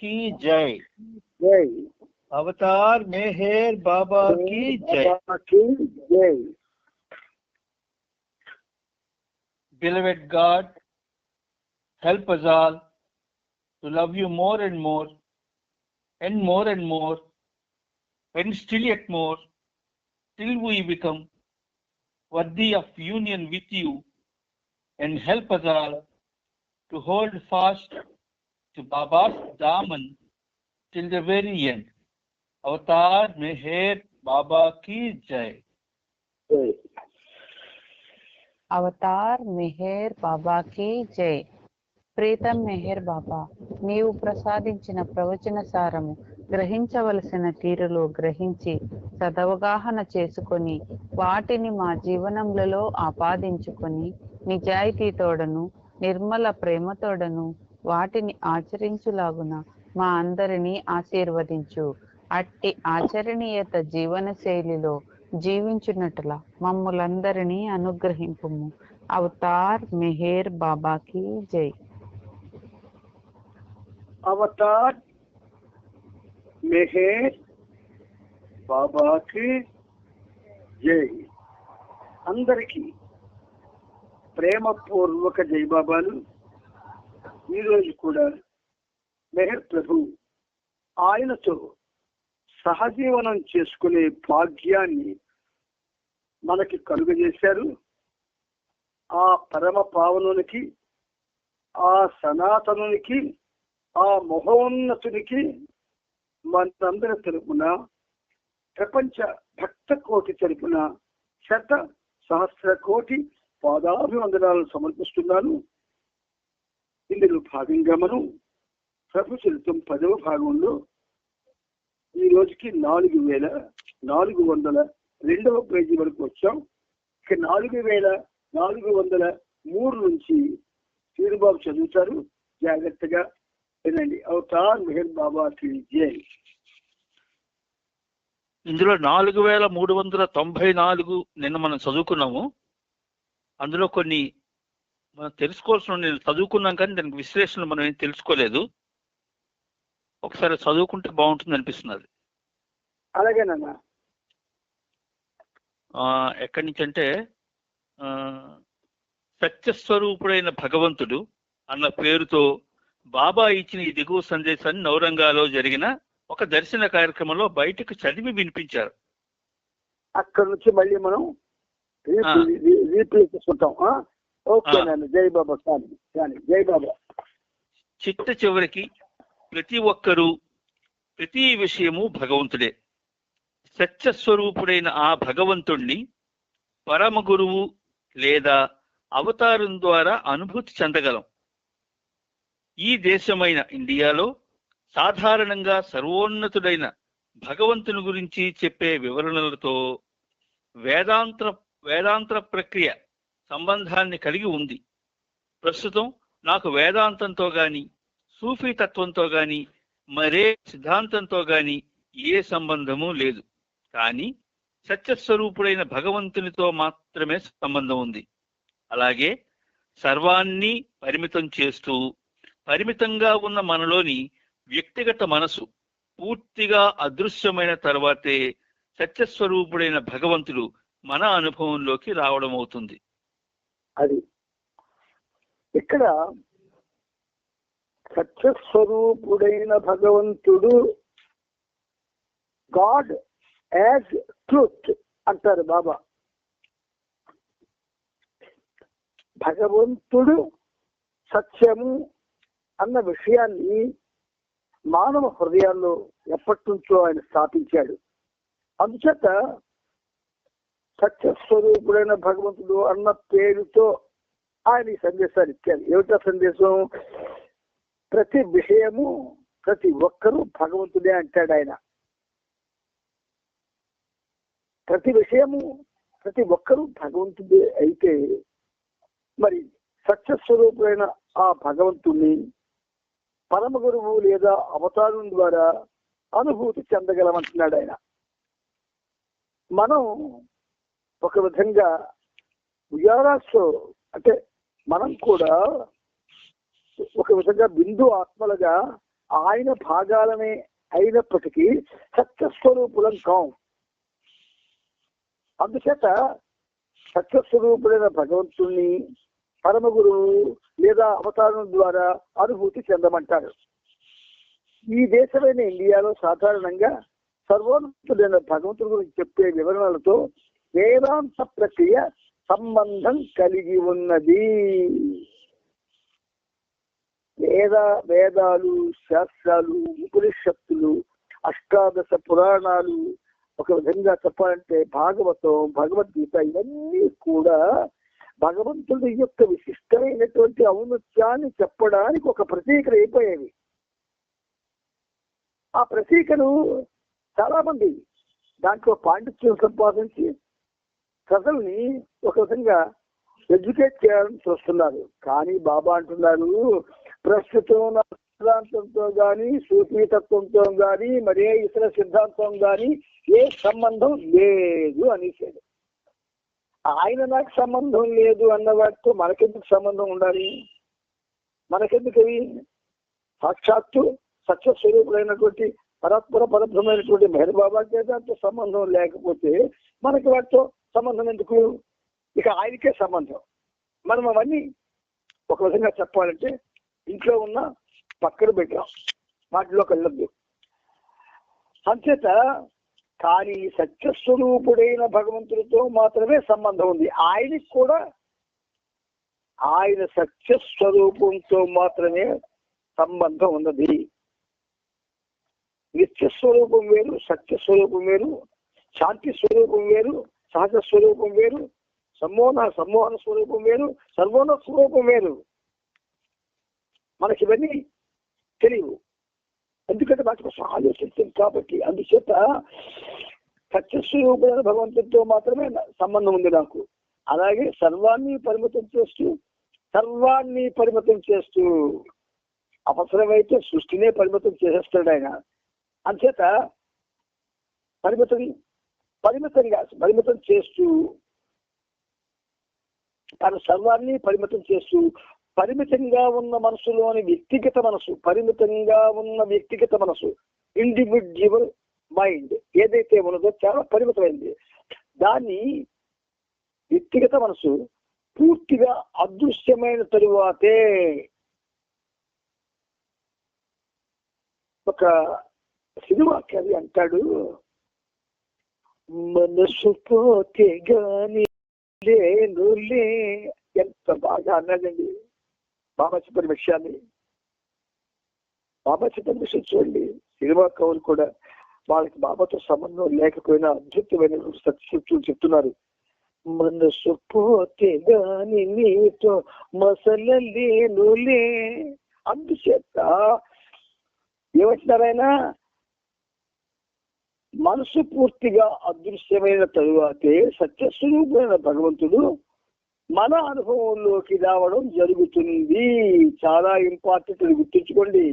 की जय। जय। अवतार मेहर बाबा की जय। जय। Beloved God, help us all to love you more and more, and more and more, and still yet more, till we become worthy of union with you, and help us all to hold fast to Baba's daman till the very end. Avatar Meher Baba ki jai. जय। Avatar Meher బాబాకి జై. ప్రీతం మెహర్ బాబా, నీవు ప్రసాదించిన ప్రవచన సారము గ్రహించవలసిన తీరులో గ్రహించి సదవగాహన చేసుకొని వాటిని మా జీవనములలో ఆపాదించుకొని నిజాయితీతోడను నిర్మల ప్రేమతోడను వాటిని ఆచరించులాగున మా అందరినీ ఆశీర్వదించు. అట్టి ఆచరణీయత జీవన శైలిలో జీవించున్నట్ల మమ్ములందరినీ అనుగ్రహింపుము. అవతార్ మెహర్ బాబాకి జై. అవతార్ మెహర్ బాబాకి జై. అందరికీ ప్రేమపూర్వక జై బాబాలు. ఈరోజు కూడా మెహర్ ప్రభు ఆయనతో సహజీవనం చేసుకునే భాగ్యాన్ని మనకి కలుగజేశారు. ఆ పరమ పావనునికి, ఆ సనాతనునికి, ఆ మహోన్నతునికి మనందరి తరపున, ప్రపంచ భక్త కోటి తరపున శత సహస్ర కోటి పాదాభివందనాలను సమర్పిస్తున్నాను. ఇందులో భాగంగా మనం ప్రభు చరిత్రం 10వ భాగంలో ఈ రోజుకి 4402వ పేజీ వరకు వచ్చాం. ఇక 4403 నుంచి శ్రీబాబు చదువుతారు. జాగ్రత్తగా వినండి. అవతార్ మెహర్ బాబాకి జై. ఇందులో 4394 నిన్న మనం చదువుకున్నాము. అందులో కొన్ని మనం తెలుసుకోవాల్సిన నేను చదువుకున్నాం, కానీ దానికి విశ్లేషణ మనం ఏం తెలుసుకోలేదు. ఒకసారి చదువుకుంటే బాగుంటుంది అనిపిస్తున్నది. అలాగేనన్నా. ఎక్కడి నుంచి అంటే సత్యస్వరూపుడైన భగవంతుడు అన్న పేరుతో బాబా ఇచ్చిన ఈ దిగువ సందేశాన్ని నౌరంగాలో జరిగిన ఒక దర్శన కార్యక్రమంలో బయటకు చదివి వినిపించారు. అక్కడ నుంచి మళ్ళీ మనం రీప్లే చేసుకుంటాం. ఓకే నాన్న. జై బాబా. జై బాబా. చిట్ట చివరికి ప్రతి ఒక్కరూ ప్రతి విషయము భగవంతుడే. సత్యస్వరూపుడైన ఆ భగవంతుణ్ణి పరమ గురువు లేదా అవతారం ద్వారా అనుభూతి చెందగలం. ఈ దేశమైన ఇండియాలో సాధారణంగా సర్వోన్నతుడైన భగవంతుని గురించి చెప్పే వివరణలతో వేదాంత ప్రక్రియ సంబంధాన్ని కలిగి ఉంది. ప్రస్తుతం నాకు వేదాంతంతో గాని, సూఫీ తత్వంతో గాని, మరే సిద్ధాంతంతో గాని ఏ సంబంధము లేదు. కానీ సత్యస్వరూపుడైన భగవంతునితో మాత్రమే సంబంధం ఉంది. అలాగే సర్వాన్ని పరిమితం చేస్తూ పరిమితంగా ఉన్న మనలోని వ్యక్తిగత మనసు పూర్తిగా అదృశ్యమైన తర్వాతే సత్యస్వరూపుడైన భగవంతుడు మన అనుభవంలోకి రావడం అవుతుంది. అది ఇక్కడ సత్యస్వరూపుడైన భగవంతుడు, గాడ్ యాజ్ ట్రూత్ అంటారు బాబా. భగవంతుడు సత్యము అన్న విషయాన్ని మానవ హృదయాల్లో ఎప్పటి నుంచో ఆయన స్థాపించాడు. అందుచేత సత్యస్వరూపుడైన భగవంతుడు అన్న పేరుతో ఆయన ఈ సందేశాన్ని ఇచ్చారు. ఏమిటా సందేశం? ప్రతి విషయము, ప్రతి ఒక్కరూ భగవంతుడే అంటాడు ఆయన. ప్రతి విషయము, ప్రతి ఒక్కరూ భగవంతుడే అయితే మరి సత్యస్వరూపుడైన ఆ భగవంతుణ్ణి పరమ గురువు లేదా అవతారం ద్వారా అనుభూతి చెందగలమంటున్నాడు ఆయన. మనం ఒక విధంగా ఉయారాస్లో అంటే మనం కూడా ఒక విధంగా బిందు ఆత్మలుగా ఆయన భాగాలనే అయినప్పటికీ సత్యస్వరూపులం కాం. అందుచేత సత్యస్వరూపుడైన భగవంతుణ్ణి పరమ గురువు లేదా అవతారం ద్వారా అనుభూతి చెందమంటారు. ఈ దేశమైన ఇండియాలో సాధారణంగా సర్వోన్నతుడైన భగవంతుడి గురించి చెప్పే వివరణలతో వేదాంత ప్రక్రియ సంబంధం కలిగి ఉన్నది. వేదాలు, శాస్త్రాలు, ఉపనిషత్తులు, అష్టాదశ పురాణాలు, ఒక విధంగా చెప్పాలంటే భాగవతం, భగవద్గీత, ఇవన్నీ కూడా భగవంతుడి యొక్క విశిష్టమైనటువంటి ఔన్నత్యాన్ని చెప్పడానికి ఒక ప్రతీకలు అయిపోయేవి. ఆ ప్రతీకలు చాలా మంది దాంట్లో పాండిత్యం సంపాదించి ప్రజల్ని ఒక విధంగా ఎడ్యుకేట్ చేయాలని చూస్తున్నారు. కానీ బాబా అంటున్నారు, ప్రస్తుతం నా సిద్ధాంతంతో కానీ, సూఫీతత్వంతో కానీ, మరే ఇతర సిద్ధాంతం కానీ ఏ సంబంధం లేదు అనేసాడు. ఆయన నాకు సంబంధం లేదు అన్న వాటితో మనకెందుకు సంబంధం ఉండాలి? మనకెందుకు అవి? సాక్షాత్తు సత్యస్వరూపుడైనటువంటి పరస్పర పరబ్రహ్మైనటువంటి మెహర్ బాబాకే దాంతో సంబంధం లేకపోతే మనకి వాటితో సంబంధం ఎందుకు? ఇక ఆయనకే సంబంధం. మనం అవన్నీ ఒక విధంగా చెప్పాలంటే ఇంట్లో ఉన్న పక్కన పెట్టాం, వాటిలోకి వెళ్ళద్దు. అంచేత కానీ సత్యస్వరూపుడైన భగవంతుడితో మాత్రమే సంబంధం ఉంది. ఆయనకి కూడా ఆయన సత్యస్వరూపంతో మాత్రమే సంబంధం ఉన్నది. నిత్యస్వరూపం వేరు, సత్యస్వరూపం వేరు, శాంతి స్వరూపం వేరు, సహజ స్వరూపం వేరు, సమ్మోహన స్వరూపం వేరు, సర్వోన్నత స్వరూపం వేరు. మనకి ఇవన్నీ తెలియవు, ఎందుకంటే వాటి కోసం ఆలోచించాం కాబట్టి. అందుచేత సత్యస్వరూపమైన భగవంతుడితో మాత్రమే సంబంధం ఉంది నాకు. అలాగే సర్వాన్ని పరిమితం చేస్తూ అవసరమైతే సృష్టినే పరిమితం చేసేస్తాడు ఆయన. అంచేత పరిమితం చేస్తూ తన సర్వాన్ని పరిమితం చేస్తూ పరిమితంగా ఉన్న మనసులోని పరిమితంగా ఉన్న వ్యక్తిగత మనసు, ఇండివిడ్యువల్ మైండ్ ఏదైతే ఉన్నదో చాలా పరిమితమైంది. దాన్ని వ్యక్తిగత మనసు పూర్తిగా అదృశ్యమైన తరువాతే ఒక సినిమా కవి అంటాడు, మనసు పోతే గాని లేనులే. ఎంత బాగా అన్నాడండి బాబా చెప్పిన విషయాన్ని. బాబా చెప్పిన విషయం చూడండి, సినిమా కవులు కూడా వాళ్ళకి బాబాతో సంబంధం లేకపోయినా అద్భుతమైన సత్యసూక్తులు చెప్తున్నారు. మనసు పోతే గాని నీతో మసలలేనులే. అందుచేత ఏమంటున్నారాయన, మనసు పూర్తిగా అదృశ్యమైన తరువాతే సత్యస్వరూపమైన భగవంతుడు మన అనుభవంలోకి రావడం జరుగుతుంది. చాలా ఇంపార్టెంట్, గుర్తుంచుకోండి.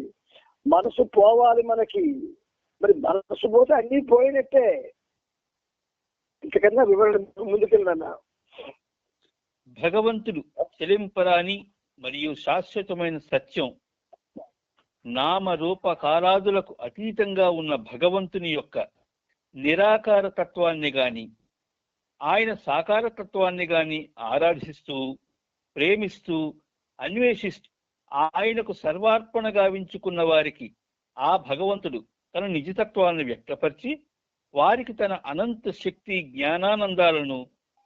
మనసు పోవాలి మనకి. మరి మనసు పోతే అన్నీ పోయినట్టే. ఇంతకన్నా వివరణ ముందుకెళ్ళినా. భగవంతుడు చెలింపరాని మరియు శాశ్వతమైన సత్యం. నామరూపకారాదులకు అతీతంగా ఉన్న భగవంతుని యొక్క నిరాకార తత్వాన్ని గాని ఆయన సాకార తత్వాన్ని గాని ఆరాధిస్తూ, ప్రేమిస్తూ, అన్వేషిస్తూ ఆయనకు సర్వార్పణ గావించుకున్న వారికి ఆ భగవంతుడు తన నిజతత్వాన్ని వ్యక్తపరిచి వారికి తన అనంత శక్తి జ్ఞానానందాలను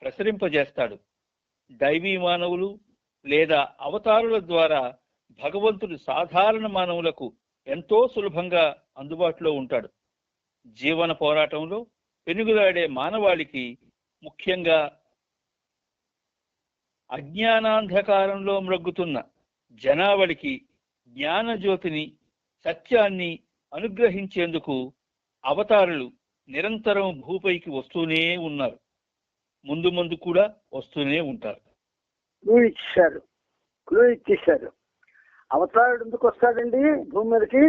ప్రసరింపజేస్తాడు. దైవీ మానవులు లేదా అవతారుల ద్వారా భగవంతుడు సాధారణ మానవులకు ఎంతో సులభంగా అందుబాటులో ఉంటాడు. జీవన పోరాటంలో పెనుగులాడే మానవాళికి, ముఖ్యంగా అజ్ఞానాంధకారంలో మ్రగ్గుతున్న జనావళికి జ్ఞానజ్యోతిని, సత్యాన్ని అనుగ్రహించేందుకు అవతారులు నిరంతరం భూపైకి వస్తూనే ఉన్నారు. ముందు ముందు కూడా వస్తూనే ఉంటారు. క్లూ ఇచ్చేశారు. అవతారుడు ఎందుకు వస్తాడండి భూమి మీదకి?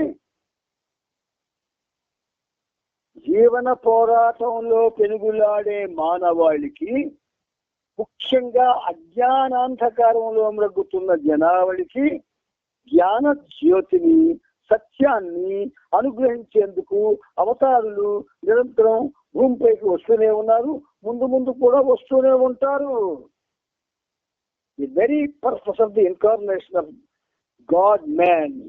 జీవన పోరాటంలో పెనుగులాడే మానవాళికి, ముఖ్యంగా అజ్ఞానాంధకారంలో మ్రగ్గుతున్న జనావళికి జ్ఞాన జ్యోతిని, సత్యాన్ని అనుగ్రహించేందుకు అవతారులు నిరంతరం భూమిపైకి వస్తూనే ఉన్నారు, ముందు ముందు కూడా వస్తూనే ఉంటారు. The very purpose of the incarnation of god man.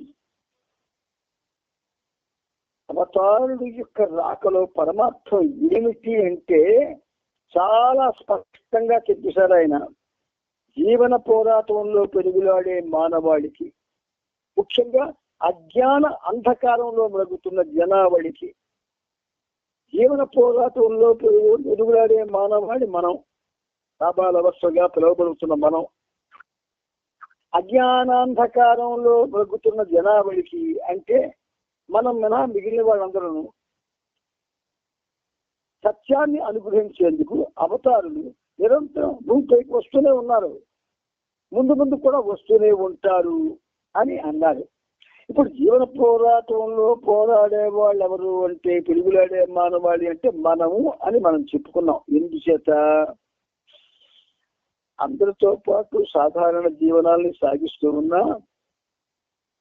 అవతారుడి యొక్క రాకలో పరమార్థం ఏమిటి అంటే చాలా స్పష్టంగా చెప్పేశారు ఆయన. జీవన పోరాటంలో పెరుగులాడే మానవాళికి, ముఖ్యంగా అజ్ఞాన అంధకారంలో మరుగుతున్న జనావళికి, జీవన పోరాటంలో పెరుగులాడే మానవాళి మనం, లాభాలవస్థగా పిలువబడుతున్న మనం, అజ్ఞానాంధకారంలో మరుగుతున్న జనావళికి అంటే మనం మినహా మిగిలిన వాళ్ళందరూ సత్యాన్ని అనుగ్రహించేందుకు అవతారులు నిరంతరం భూమిపైకి వస్తూనే ఉన్నారు, ముందు ముందు కూడా వస్తూనే ఉంటారు అని అన్నారు. ఇప్పుడు జీవన పోరాటంలో పోరాడే వాళ్ళు ఎవరు అంటే పిలుగులాడే మానవాళి అంటే మనము అని మనం చెప్పుకున్నాం. ఎందుచేత అందరితో పాటు సాధారణ జీవనాల్ని సాగిస్తూ ఉన్నా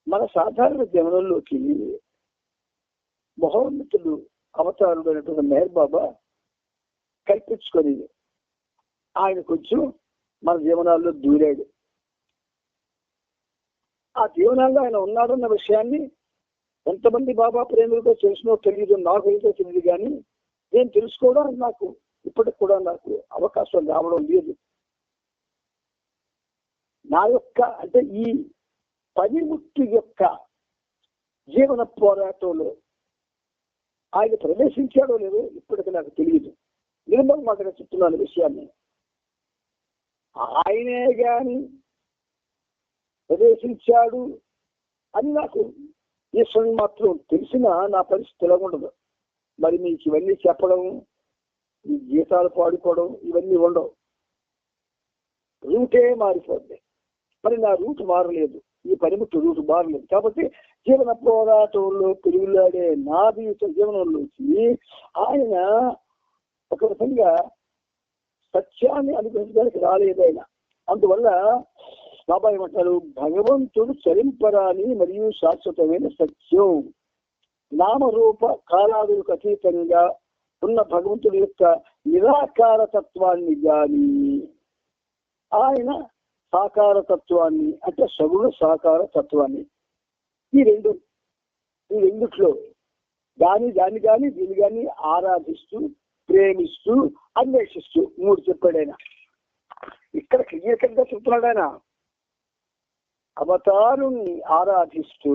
మన సాధారణ జీవనంలోకి మహోన్నతుడు అవతారుడు అయినటువంటి మెహర్ బాబా కల్పించుకొని ఆయన కొంచెం మన జీవనాల్లో దూరాడు. ఆ జీవనాల్లో ఆయన ఉన్నాడన్న విషయాన్ని ఎంతమంది బాబా ప్రేమికులతో తెలిసినో తెలియదు, నాకు ఏదో తెలియదు, కానీ నేను తెలుసుకోవడానికి నాకు ఇప్పటికి కూడా నాకు అవకాశం రావడం లేదు. నా యొక్క అంటే ఈ పనిముట్టు యొక్క జీవన పోరాటంలో ఆయన ప్రవేశించాడో లేదో ఇప్పటికి నాకు తెలియదు. నిర్మల్ మాటగా చెప్తున్నాను విషయాన్ని. ఆయనే గాని ప్రవేశించాడు అని నాకు ఈశ్వరుని మాత్రం తెలిసినా నా పరిస్థితి ఎలా ఉండదు. మరి మీకు ఇవన్నీ చెప్పడం, ఈ గీతాలు పాడుకోవడం ఇవన్నీ ఉండవు. రూటే మారిపోద్ది. మరి నా రూట్ మారలేదు, ఈ పనిముట్టు రూట్ మారలేదు. కాబట్టి జీవన పోరాటంలో పెరుగులాడే నా జీవనంలోకి ఆయన ఒక విధంగా సత్యాన్ని అనుగ్రహించడానికి రాలేదైనా. అందువల్ల బాబా ఏమంటారు, భగవంతుడు చరింపరాని మరియు శాశ్వతమైన సత్యం, నామరూప కాలాదులకు అతీతంగా ఉన్న భగవంతుడి యొక్క నిరాకార తత్వాన్ని గాని ఆయన సాకార తత్వాన్ని అంటే సగుణ సాకార తత్వాన్ని, ఈ రెండిట్లో దాన్ని దీన్ని కానీ ఆరాధిస్తూ ప్రేమిస్తూ అన్వేషిస్తూ మూడు చెప్పాడు ఆయన. ఇక్కడ క్లియర్గా చెప్తున్నాడు ఆయన. అవతారుణ్ణి ఆరాధిస్తూ,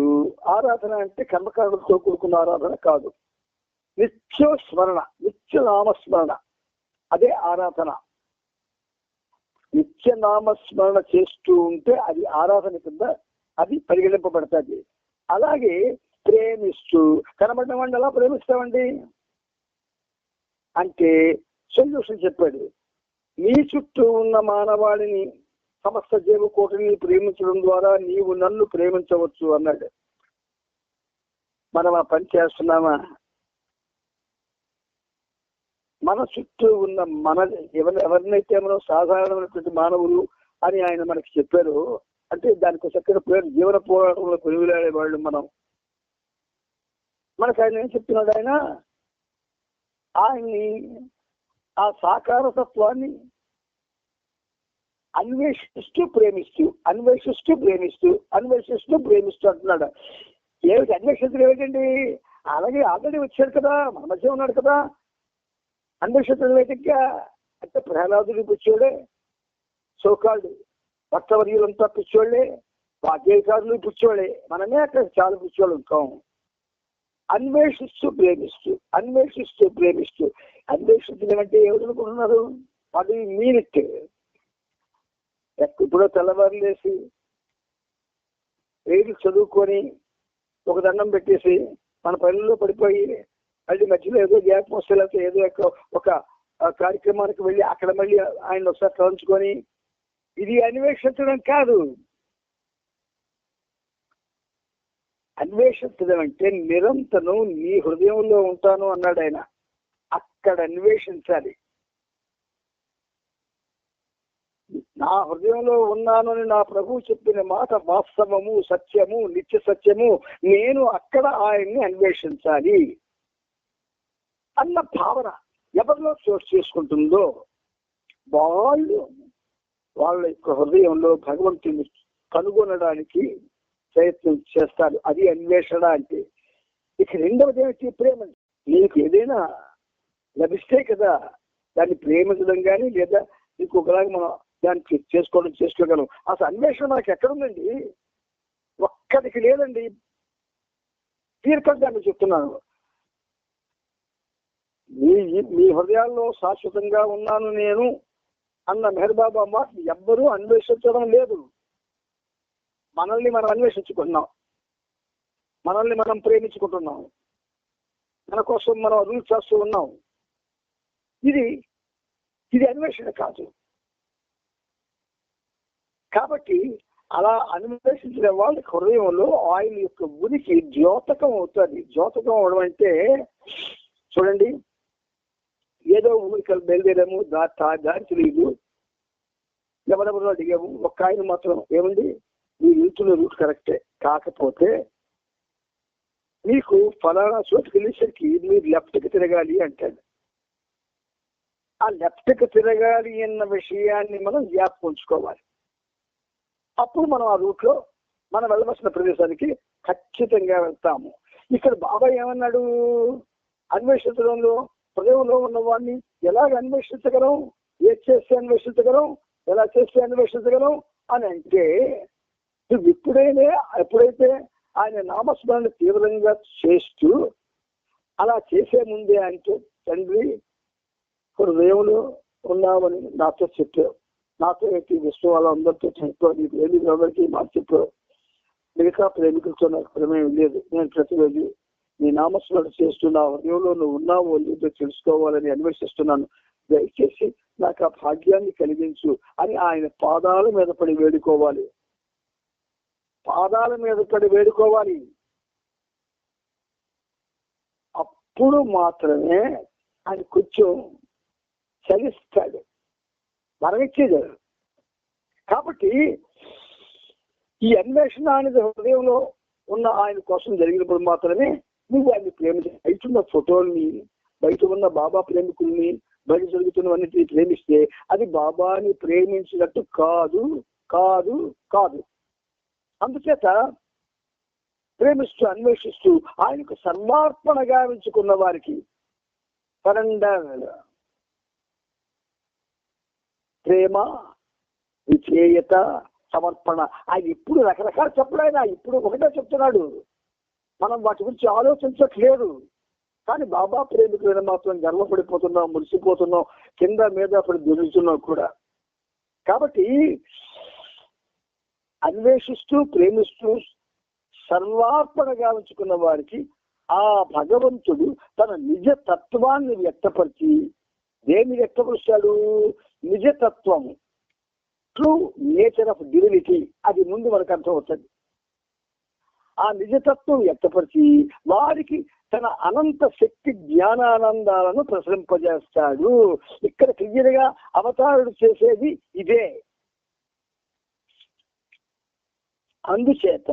ఆరాధన అంటే కర్మకాండలతో కూడుకున్న ఆరాధన కాదు, నిత్య స్మరణ, నిత్య నామస్మరణ, అదే ఆరాధన. నిత్య నామస్మరణ చేస్తూ ఉంటే అది ఆరాధన కింద అది పరిగణింపబడుతుంది. అలాగే ప్రేమిస్తూ, కనబడిన వాడిని ఎలా ప్రేమిస్తామండి అంటే సొల్యూషన్ చెప్పాడు. నీ చుట్టూ ఉన్న మానవాళిని, సమస్త జీవకోటిని ప్రేమించడం ద్వారా నీవు నన్ను ప్రేమించవచ్చు అన్నాడు. మనం ఆ పని చేస్తున్నామా? మన చుట్టూ ఉన్న ఎవరినైతే మనం సాధారణమైనటువంటి మానవులు అని ఆయన మనకి చెప్పారు అంటే దానికి చక్కటి పేరు జీవన పోరాటంలో కొలువులాడే వాళ్ళు మనం. మనకు ఆయన ఏం చెప్తున్నాడు, ఆయన్ని ఆ సాకార తత్వాన్ని అన్వేషిస్తూ ప్రేమిస్తూ అంటున్నాడు. ఏమిటి అన్వేషించడం ఏమిటండి? అలాగే ఆల్రెడీ వచ్చాడు కదా, మన మధ్య ఉన్నాడు కదా. అన్వేషించడం ఏంటిగా అంటే ప్రహ్లాదుడు పిచ్చోడే, సోకాళ్ళు భక్తవర్యులంతా పిచ్చోళ్లే, వాద్యకారులు పిచ్చోళ్లే, మనమే అక్కడ చాలా పిచ్చోళ్ళు ఉంటాం. అన్వేషిస్తూ ప్రేమిస్తూ అన్వేషించడం అంటే ఏమిటనుకుంటున్నారు? అది మీనిట్. ఎప్పుడో తెల్లవారు లేసి రేపు చదువుకొని ఒక దండం పెట్టేసి మన పనుల్లో పడిపోయి మళ్ళీ మధ్యలో ఏదో గ్యాప్ వస్తే లేకపోతే ఏదో ఒక కార్యక్రమానికి వెళ్ళి అక్కడ మళ్ళీ ఆయన ఒకసారి తలంచుకొని ఇది అన్వేషించడం కాదు. అన్వేషించడం అంటే నిరంతరం నీ హృదయంలో ఉంటాను అన్నాడు ఆయన. అక్కడ అన్వేషించాలి. నా హృదయంలో ఉన్నానని నా ప్రభువు చెప్పిన మాట వాస్తవము, సత్యము, నిత్య సత్యము, నేను అక్కడ ఆయన్ని అన్వేషించాలి అన్న భావన ఎవరిలో చోటు చేసుకుంటుందో వాళ్ళ యొక్క హృదయంలో భగవంతుని కనుగొనడానికి ప్రయత్నం చేస్తారు. అది అన్వేషణ అంటే. ఇక రెండవది ఏమిటి? ప్రేమ. నీకు ఏదైనా లభిస్తే కదా దాన్ని ప్రేమించడం కానీ లేదా ఇంకొకలాగా మనం దాన్ని చేసుకోగలం. అసలు అన్వేషణ మనకి ఎక్కడుందండి? ఒక్కడికి లేదండి. తీర్కంగా చెప్తున్నాను. మీ హృదయాల్లో శాశ్వతంగా ఉన్నాను నేను అన్న మెహర్ బాబా మాట ఎవ్వరూ అన్వేషించడం లేదు. మనల్ని మనం అన్వేషించుకుంటున్నాం, మనల్ని మనం ప్రేమించుకుంటున్నాం, మన కోసం మనం రూల్స్ చేస్తూ ఉన్నాం. ఇది అన్వేషణ కాదు. కాబట్టి అలా అన్వేషించిన వాళ్ళ హృదయంలో ఆయన యొక్క ఉనికి ద్యోతకం అవుతుంది. ద్యోతకం అవడం అంటే చూడండి, ఏదో ఊరికలు బయలుదేరాము, దారి తెలియదు, ఎవరెవరో అడిగాము, ఒక్క ఆయన మాత్రం ఏముంది మీరు వెళ్తున్న రూట్ కరెక్టే, కాకపోతే మీకు ఫలానా చోటుకి వెళ్ళేసరికి మీరు లెఫ్ట్కి తిరగాలి అంటాడు. ఆ లెఫ్ట్కి తిరగాలి అన్న విషయాన్ని మనం జ్ఞాపకం ఉంచుకోవాలి. అప్పుడు మనం ఆ రూట్లో మనం వెళ్ళవలసిన ప్రదేశానికి ఖచ్చితంగా వెళ్తాము. ఇక్కడ బాబా ఏమన్నాడు? అన్వేషించడంలో హృదయంలో ఉన్న వాడిని ఎలాగ అన్వేషించగలం, ఏది చేస్తే అన్వేషించగలం, ఎలా చేస్తే అన్వేషించగలం అని అంటే, నువ్వు ఎప్పుడైతే ఆయన నామస్మరణ తీవ్రంగా చేస్తూ అలా చేసే ముందే అంటే, తండ్రి హృదయంలో ఉన్నామని నాతో చెప్పావు, నాతో ఏంటి విశ్వం వాళ్ళందరితో చెప్పావు, నీ ప్రేమికులందరికీ మాట చెప్పావు, మిగతా ప్రేమికులతో నాకు ప్రేమేం లేదు, నేను ప్రతిరోజు నీ నామస్మరణ చేస్తూ నా హృదయంలో నువ్వు ఉన్నావో లేదో తెలుసుకోవాలని అన్వేషిస్తున్నాను, దయచేసి నాకు ఆ భాగ్యాన్ని కలిగించు అని ఆయన పాదాల మీద పడి వేడుకోవాలి. పాదాల మీద పడి వేడుకోవాలి. అప్పుడు మాత్రమే ఆయన కొంచెం చలిస్తాడు, మరణించేది. కాబట్టి ఈ అన్వేషణ అనేది హృదయంలో ఉన్న ఆయన కోసం జరిగినప్పుడు మాత్రమే నువ్వు ఆయన్ని ప్రేమించ. బయట ఉన్న ఫోటోల్ని, బయట ఉన్న బాబా ప్రేమికుల్ని, బయట జరుగుతున్నవన్నిటిని ప్రేమిస్తే అది బాబాని ప్రేమించినట్టు కాదు కాదు కాదు. అందుచేత ప్రేమిస్తూ అన్వేషిస్తూ ఆయనకు సర్వార్పణగా ఉంచుకున్న వారికి సరెండర్, ప్రేమ, విధేయత, సమర్పణ. ఆయన ఇప్పుడు రకరకాలు చెప్పడు. ఆయన ఇప్పుడు ఒకటే చెప్తున్నాడు, మనం వాటి గురించి ఆలోచించట్లేదు. కానీ బాబా ప్రేమికులైన మాత్రం గర్వపడిపోతున్నాం, మురిసిపోతున్నాం, కింద మీద పడి దొరుకుతున్నాం కూడా. కాబట్టి అన్వేషిస్తూ ప్రేమిస్తూ సర్వార్పణగా ఉంచుకున్న వారికి ఆ భగవంతుడు తన నిజ తత్వాన్ని వ్యక్తపరిచి, దేన్ని వ్యక్తపరుస్తాడు? నిజతత్వము, ట్రూ నేచర్ ఆఫ్ డివినిటీ. అది ముందు మనకు అర్థం అవుతుంది. ఆ నిజతత్వం వ్యక్తపరిచి వారికి తన అనంత శక్తి జ్ఞానానందాలను ప్రసరింపజేస్తాడు. ఇక్కడ క్లియర్ గా అవతారుడు చేసేది ఇదే. అందుచేత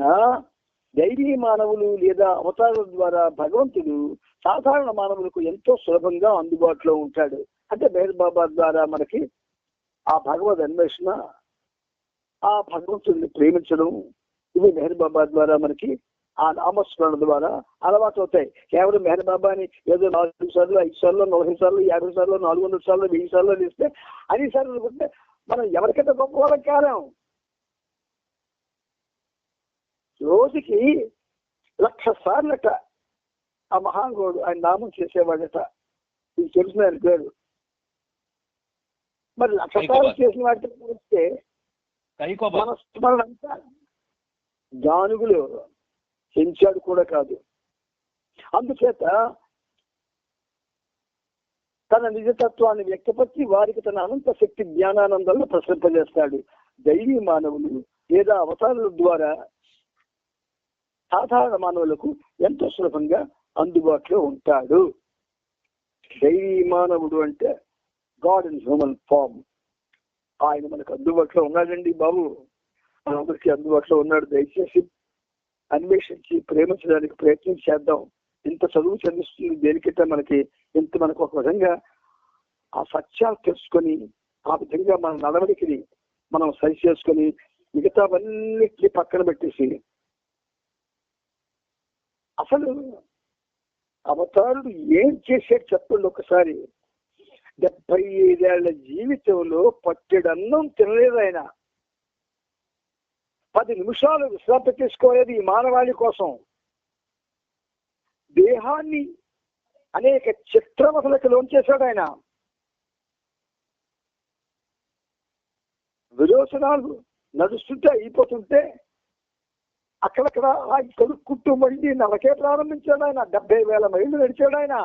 దైవీ మానవులు లేదా అవతారుల ద్వారా భగవంతుడు సాధారణ మానవులకు ఎంతో సులభంగా అందుబాటులో ఉంటాడు. అంటే మెహర్ బాబా ద్వారా మనకి ఆ భగవద్ అన్వేషణ, ఆ భగవంతుడిని ప్రేమించడం, ఇవి మెహర్ బాబా ద్వారా మనకి ఆ నామస్మరణ ద్వారా అలవాటు అవుతాయి. కేవలం మెహర్ బాబాని ఏదో 4 సార్లు 5 సార్లు 40 సార్లు 50 సార్లు 400 సార్లు 1000 సార్లు ఇస్తే అన్ని సార్లు అనుకుంటే మనం ఎవరికైతే గొప్ప వాళ్ళకి కాలేం. రోజుకి 1,00,000 సార్లట ఆ మహానుభావుడు ఆయన నామం చేసేవాడట. ఇది తెలిసిన ఆయన పేరు. మరి 1,00,000 సార్లు చేసిన వాటితో పోలిస్తే మన స్మరణ అంతా జానుగులు పెంచాడు కూడా కాదు. అందుచేత తన నిజతత్వాన్ని వ్యక్తపరిచి వారికి తన అనంత శక్తి జ్ఞానానందాలను ప్రసరింపజేస్తాడు. దైవీ మానవులు లేదా అవతారుల ద్వారా సాధారణ మానవులకు ఎంతో సులభంగా అందుబాటులో ఉంటాడు. దైవీ మానవుడు అంటే గాడ్ ఇన్ హ్యూమన్ ఫామ్. ఆయన మనకు అందుబాటులో ఉన్నాడండి బాబు, మనందరికీ అందుబాటులో ఉన్నాడు. దయచేసి అన్వేషించి ప్రేమించడానికి ప్రయత్నం చేద్దాం. ఇంత చదువు చదివిస్తుంది దేనికంటే మనకు ఒక విధంగా ఆ సత్యాలు తెలుసుకొని ఆ విధంగా మన నడవడికిని మనం సరి చేసుకొని మిగతావన్నిటిని పక్కన పెట్టేసి అసలు అవతారుడు ఏం చేశాడు చెప్పండి ఒకసారి. 75 ఏళ్ల జీవితంలో పట్టెడన్నం తినలేదు ఆయన. 10 నిమిషాలు విశ్రాంతి తీసుకోలేదు ఈ మానవాళి కోసం. దేహాన్ని అనేక చిత్రవసలకు లోంచేశాడు ఆయన. విరోచనాలు నడుస్తుంటే అయిపోతుంటే అక్కడక్కడ కడుక్కుంటూ మళ్ళీ నడకే ప్రారంభించాడు ఆయన. 70,000 మైళ్ళు నడిచాడు ఆయన.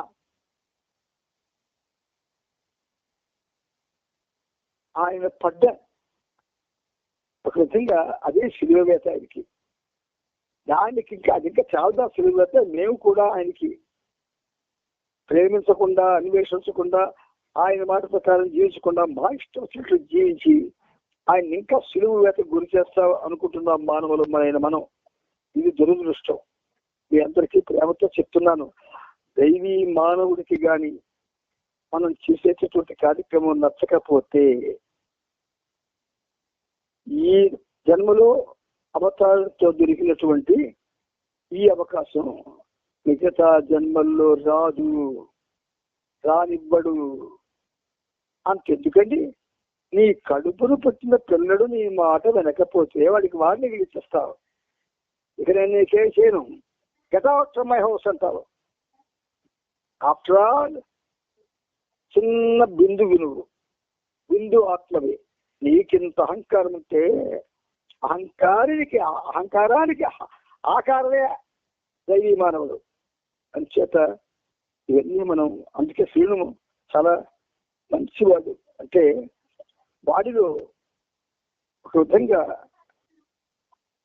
ఆయన పడ్డ ఒక విధంగా అదే శిలువవేత ఆయనకి. దానికి అది ఇంకా చాలా శిలువవేత. మేము కూడా ఆయనకి ప్రేమించకుండా అన్వేషించకుండా ఆయన మాట ప్రకారం జీవించకుండా మా ఇష్టం వచ్చినట్లు జీవించి ఆయన ఇంకా సులువు వేతకు గురి చేస్తా అనుకుంటున్నాం మానవులు మనం. ఇది దురదృష్టం. మీ అందరికీ ప్రేమతో చెప్తున్నాను, దైవీ మానవుడికి గాని మనం చేసేటటువంటి కార్యక్రమం నచ్చకపోతే ఈ జన్మలో అవతారంతో దొరికినటువంటి ఈ అవకాశం మిగతా జన్మల్లో రానివ్వడు. అంతెందుకండి, నీ కడుపును పుట్టిన పిల్లడు నీ మాట వినకపోతే వాడికి వాడిని గెలిచేస్తావు. ఇక నేను నీకేం చేయను, get out from my house అంటావు. ఆఫ్టర్ ఆల్ చిన్న బిందువు నువ్వు, బిందు ఆత్మవి. నీకింత అహంకారం ఉంటే అహంకారానికి ఆకారమే దైవీ మానవుడు. అంచేత ఇవన్నీ మనం అందుకే శ్రీను చాలా మంచివాడు. అంటే వాడిలో ఒక విధంగా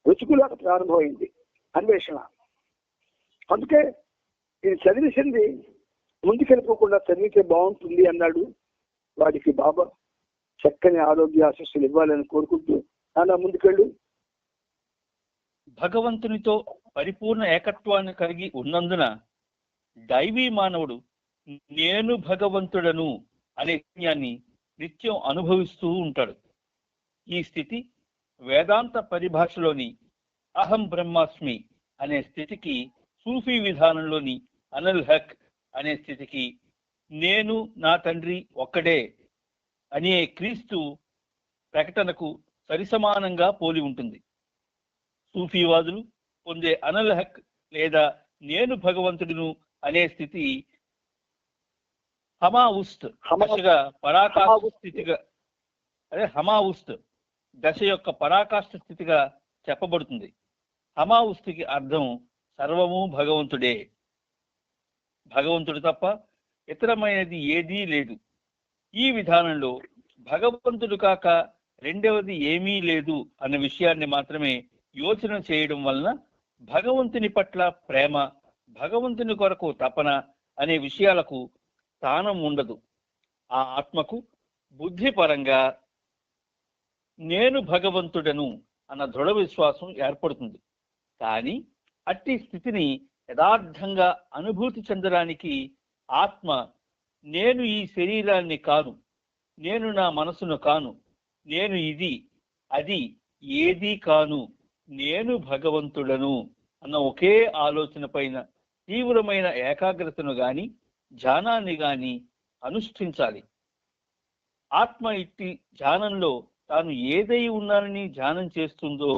రుచుకులాట ప్రారంభమైంది అన్వేషణ. అందుకే ఇది చదివేసింది ముందుకెళ్ళిపోకుండా చదివితే బాగుంటుంది అన్నాడు. వాడికి బాబా చక్కని ఆరోగ్య ఆశీస్సులు ఇవ్వాలని కోరుకుంటూ అలా ముందుకెళ్ళు. భగవంతునితో పరిపూర్ణ ఏకత్వాన్ని కలిగి ఉన్నందున దైవీ మానవుడు నేను భగవంతుడను అనే జ్ఞాన్ని నిత్యం అనుభవిస్తూ ఉంటాడు. ఈ స్థితి వేదాంత పరిభాషలోని అహం బ్రహ్మాస్మి అనే స్థితికి, సూఫీ విధానంలోని అనల్ హక్ అనే స్థితికి, నేను నా తండ్రి ఒక్కడే అనే క్రీస్తు ప్రకటనకు సరిసమానంగా పోలి ఉంటుంది. సూఫీవాదులు పొందే అనల్ హక్ లేదా నేను భగవంతుడును అనే స్థితి హమావుస్త్ దశగా పరాకాష్ఠ స్థితిగా హమావుస్త్ దశ యొక్క పరాకాష్ఠ స్థితిగా చెప్పబడుతుంది. హమావుస్థికి అర్థం సర్వము భగవంతుడే, భగవంతుడు తప్ప ఇతరమైనది ఏదీ లేదు. ఈ విధానంలో భగవంతుడు కాక రెండవది ఏమీ లేదు అన్న విషయాన్ని మాత్రమే యోచన చేయడం వలన భగవంతుని పట్ల ప్రేమ, భగవంతుని కొరకు తపన అనే విషయాలకు స్థానం ఉండదు. ఆ ఆత్మకు బుద్ధిపరంగా నేను భగవంతుడను అన్న దృఢ విశ్వాసం ఏర్పడుతుంది. కానీ అట్టి స్థితిని యథార్థంగా అనుభూతి చెందడానికి ఆత్మ నేను ఈ శరీరాన్ని కాను, నేను నా మనసును కాను, నేను ఇది అది ఏదీ కాను, నేను భగవంతుడను అన్న ఒకే ఆలోచన పైన తీవ్రమైన ఏకాగ్రతను గాని ధ్యానాన్ని గాని అనుష్ఠించాలి. ఆత్మ ఇట్టి ధ్యానంలో తాను ఏదై ఉన్నానని ధ్యానం చేస్తుందో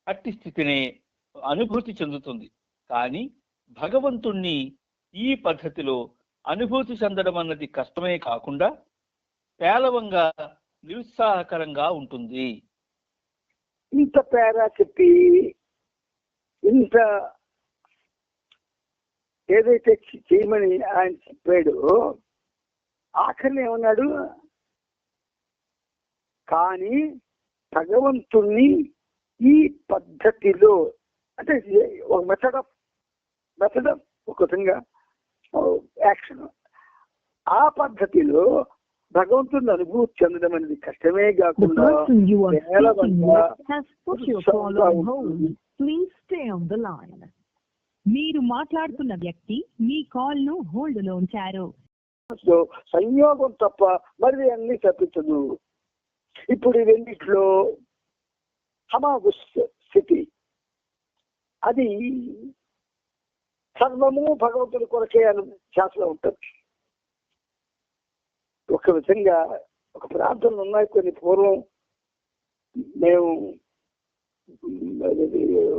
అట్టి స్థితినే అనుభూతి చెందుతుంది. కానీ భగవంతుణ్ణి ఈ పద్ధతిలో అనుభూతి చెందడం అన్నది కష్టమే కాకుండా పేలవంగా నిరుత్సాహకరంగా ఉంటుంది. ఇంత పేరా చెప్పి ఇంత ఏదైతే చేయమని ఆయన చెప్పాడు, ఆఖరిని ఏమన్నాడు, కానీ భగవంతుణ్ణి ఈ పద్ధతిలో అంటే ఒక మెథడ్ ఆఫ్ ఒక విధంగా యాక్షన్, ఆ పద్ధతిలో భగవంతుని అనుభూతి చెందడం అనేది కష్టమే The కాకుండా person you are వేల speaking మంది with has put your call on hold. Please stay on the line. మీరు మాట్లాడుతున్న వ్యక్తి మీ కాల్ ను హోల్డ్ లో ఉంచారు. సంయోగం తప్ప మరి అన్ని తప్పించదు. ఇప్పుడు ఈ రెండిట్లో సమాగు స్థితి అది సర్వము భగవంతుడి కొరకే అని ధ్యాసలో ఉంటుంది. ఒక విధంగా ఒక ప్రార్థనలు ఉన్నాయి కొన్ని. పూర్వం మేము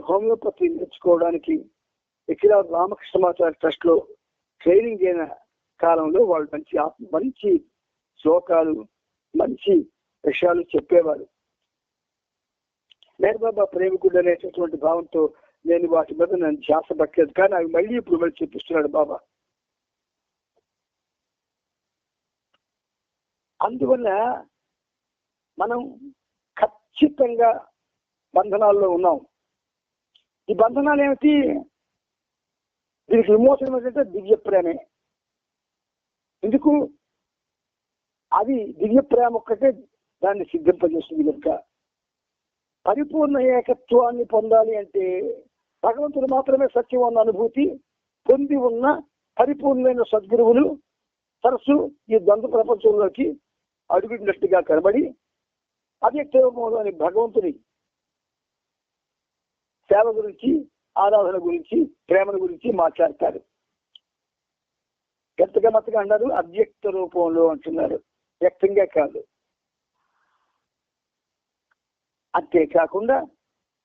హోమియోపతి నేర్చుకోవడానికి ఇక్కడ రామకృష్ణమాచార్య ట్రస్ట్ లో ట్రైనింగ్ అయిన కాలంలో వాళ్ళు మంచి శ్లోకాలు మంచి విషయాలు చెప్పేవారు. మేరబాబా ప్రేమికుడు అనేటటువంటి భావంతో నేను వాటి మీద నేను ధ్యాస పట్టలేదు, కానీ అవి మళ్ళీ ఇప్పుడు మళ్ళీ చూపిస్తున్నాడు బాబా. అందువల్ల మనం ఖచ్చితంగా బంధనాల్లో ఉన్నాం. ఈ బంధనాలు ఏమిటి? దీనికి విమోచనం ఏంటంటే దివ్య ప్రేమే. ఎందుకు? అది దివ్య ప్రేమ ఒక్కటే దాన్ని సిద్ధింపజేస్తుంది కనుక. పరిపూర్ణ ఏకత్వాన్ని పొందాలి అంటే భగవంతుడు మాత్రమే సత్యం అన్న అనుభూతి పొంది ఉన్న పరిపూర్ణమైన సద్గురువులు సరస్సు ఈ ద్వంద్వ ప్రపంచంలోకి అడుగున్నట్టుగా కనబడి అవ్యక్త రూపంలోని భగవంతుని సేవ గురించి, ఆరాధన గురించి, ప్రేమల గురించి మాట్లాడతారు. గట్టిగా మత్తగా అన్నారు, అవ్యక్త రూపంలో అంటున్నారు, వ్యక్తంగా కాదు. అంతేకాకుండా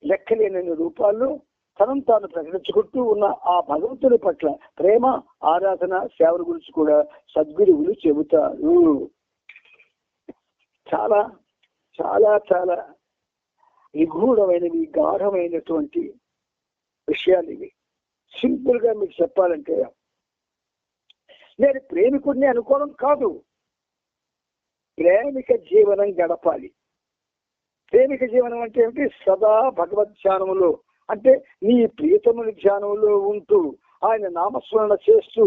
లెక్కలేని రూపాల్లో తనను తాను ప్రకటించుకుంటూ ఉన్న ఆ భగవంతుని పట్ల ప్రేమ, ఆరాధన, సేవల గురించి కూడా సద్గురువులు చెబుతారు. చాలా చాలా చాలా నిగూఢమైనవి, గాఢమైనటువంటి విషయాలు ఇవి. సింపుల్ గా మీకు చెప్పాలంటే, నేను ప్రేమికుడిని అనుకోవడం కాదు, ప్రేమిక జీవనం గడపాలి. ప్రేమిక జీవనం అంటే ఏమిటి? సదా భగవద్ ధ్యానములో, అంటే నీ ప్రియతముని ధ్యానంలో ఉంటూ ఆయన నామస్మరణ చేస్తూ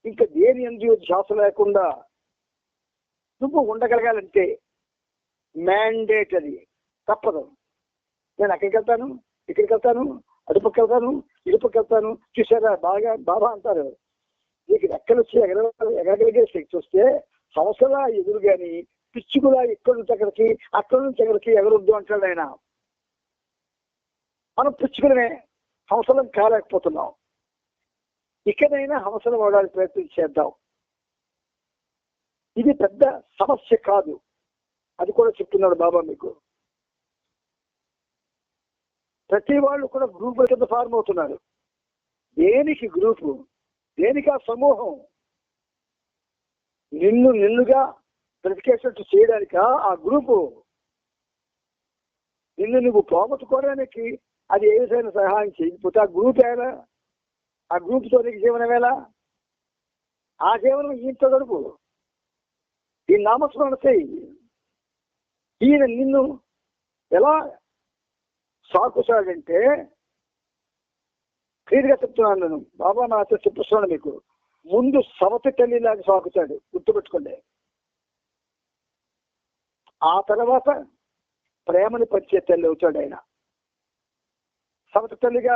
ఇంకా దేని ఎందు ధ్యాస లేకుండా నువ్వు ఉండగలగాలంటే మ్యాండేట్, అది తప్పదు. నేను అక్కడికి వెళ్తాను, ఇక్కడికి వెళ్తాను, అటుపక్క వెళ్తాను, ఇటుపక్క వెళ్తాను. చూసారా బాగా బాబా అంటారు, నీకు రెక్కలు వచ్చి ఎగరగలిగే శక్తి వస్తే సంవత్సరాల ఎదురు కానీ పిచ్చుకులా ఇక్కడ నుంచి అక్కడికి, అక్కడి నుంచి ఎక్కడికి ఎగరొద్దు అంటాడు ఆయన. మనం పిచ్చుకునే సంవత్సరం కాలేకపోతున్నాం. ఇక్కడైనా సంవత్సరం అవడానికి ప్రయత్నం చేద్దాం. ఇది పెద్ద సమస్య కాదు, అది కూడా చెప్తున్నాడు బాబా మీకు. ప్రతి వాళ్ళు కూడా గ్రూపుల కింద ఫార్మ్ అవుతున్నారు. దేనికి గ్రూపు? దేనికి ఆ సమూహం? నిన్నుగా బ్రతికేటట్టు చేయడానికా ఆ గ్రూపు? నిన్ను నువ్వు పోగొట్టుకోవడానికి అది ఏ విధమైన సహాయం చేయకపోతే ఆ గ్రూప్ ఎలా? ఆ గ్రూప్తో నీకు జీవనం ఎలా? ఆ జీవనం ఈయనతో గడుపు, ఈ నామస్మరణ చేయి. ఈయన నిన్ను ఎలా సాకుసాడంటే, క్లియర్గా చెప్తున్నాను నేను, బాబా నాతో చెప్పిస్తున్నాను మీకు. ముందు సవతి తల్లిలాగా సాకుతాడు, గుర్తుపెట్టుకోండి. ఆ తర్వాత ప్రేమని పంచే తల్లి అవుతాడు ఆయన. సవతి తల్లిగా